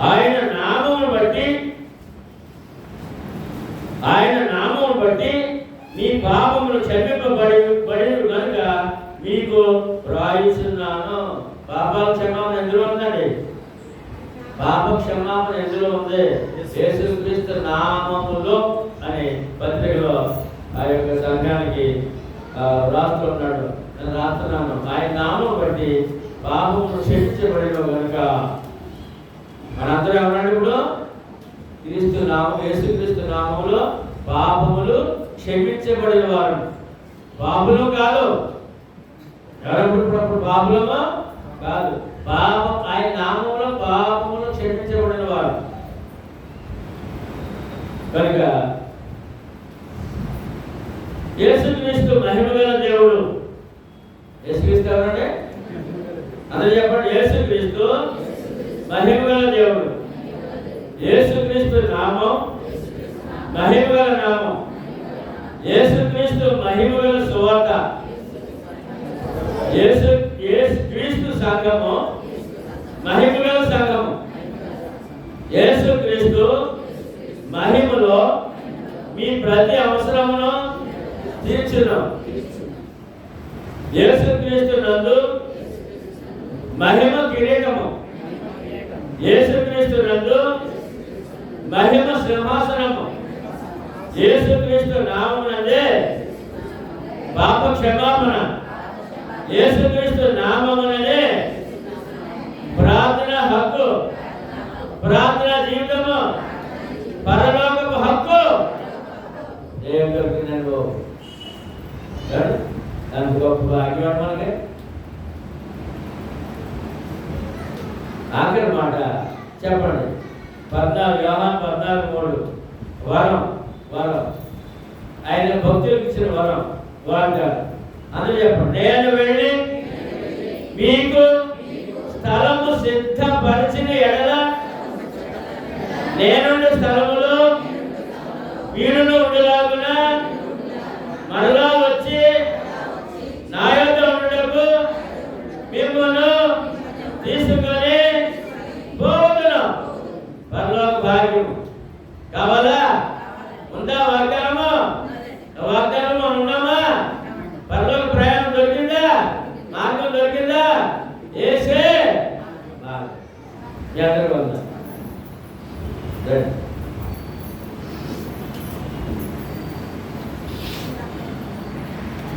ఆయన నామమును బట్టి మీ పాపములు క్షమింపబడి కనుక మీకు రాయిస్తున్నాను. పాపాల క్షమాపణ ఎందులో ఉందండి? పాప క్షమాపణ ఎందులో ఉంది? యేసుక్రీస్తు నామములో అని పత్రికలో ఆ యొక్క సంఘానికి రాస్తున్నాడు. నేను రాస్తున్నాను, ఆయన నామం బట్టి పాపములు క్షమించబడిన కనుక. మనందరూ ఎవరండి? ఇప్పుడు యేసుక్రీస్తు నామములో పాపములు క్షమించబడిన వారు. పాపులు కాదు. ఎవరప్పుడు పాపులమా కాదు. పాపం ఆయన నామములో పాపములు క్షమించబడిన వారు కనుక యేసుక్రీస్తు మహిమగల దేవుడు. యేసుక్రీస్తు ఎవరంటే అందరూ చెప్పండి. యేసుక్రీస్తు మహిమగల దేవుడు. యేసుక్రీస్తు నామం మహిమగల నామం. యేసుక్రీస్తు మహిమగల సువార్త. యేసుక్రీస్తు సంఘము మహిమగల సంఘము. యేసుక్రీస్తు మహిమలో మీ ప్రతి అవసరమును తీర్చును. యేసుక్రీస్తు నందు మహిమ కిరీటము. యేసుక్రీస్తు నందు మహిమ సింహాసనము, యేసుక్రీస్తు నామమునందే పాప క్షమాపణ, యేసుక్రీస్తు నామముననే ప్రార్థన హక్కు, ప్రార్థన జీవితము, పరలోకపు హక్కు ఏం దొరికిందండి బాబు? అంత గొప్ప భాగ్యం మనకి. ఆఖరి మాట చెప్పండి, 14 యోహాను 14:3 వరం, వరం ఆయన భక్తులకు ఇచ్చిన వరం, వాగ్దానం. అందులో చెప్పండి, నేను వెళ్ళి మీకు స్థలము సిద్ధపరిచిన ఎడల నేనుండే స్థలములో మీరును ఉండలాగున మరలా వచ్చి నా యొద్ద ఉండటకు మిమ్మల్ని తీసుకొని పోదును. పరలోక భాగ్యం కావాలా? ఉందా వాగ్దానము? వాగ్దానము ఉన్నామా? పరలోక ప్రయాణం దొరికిందా? మార్గం దొరికిందా? ఏసే మార్గం. జాగ్రత్తగా ఉందా?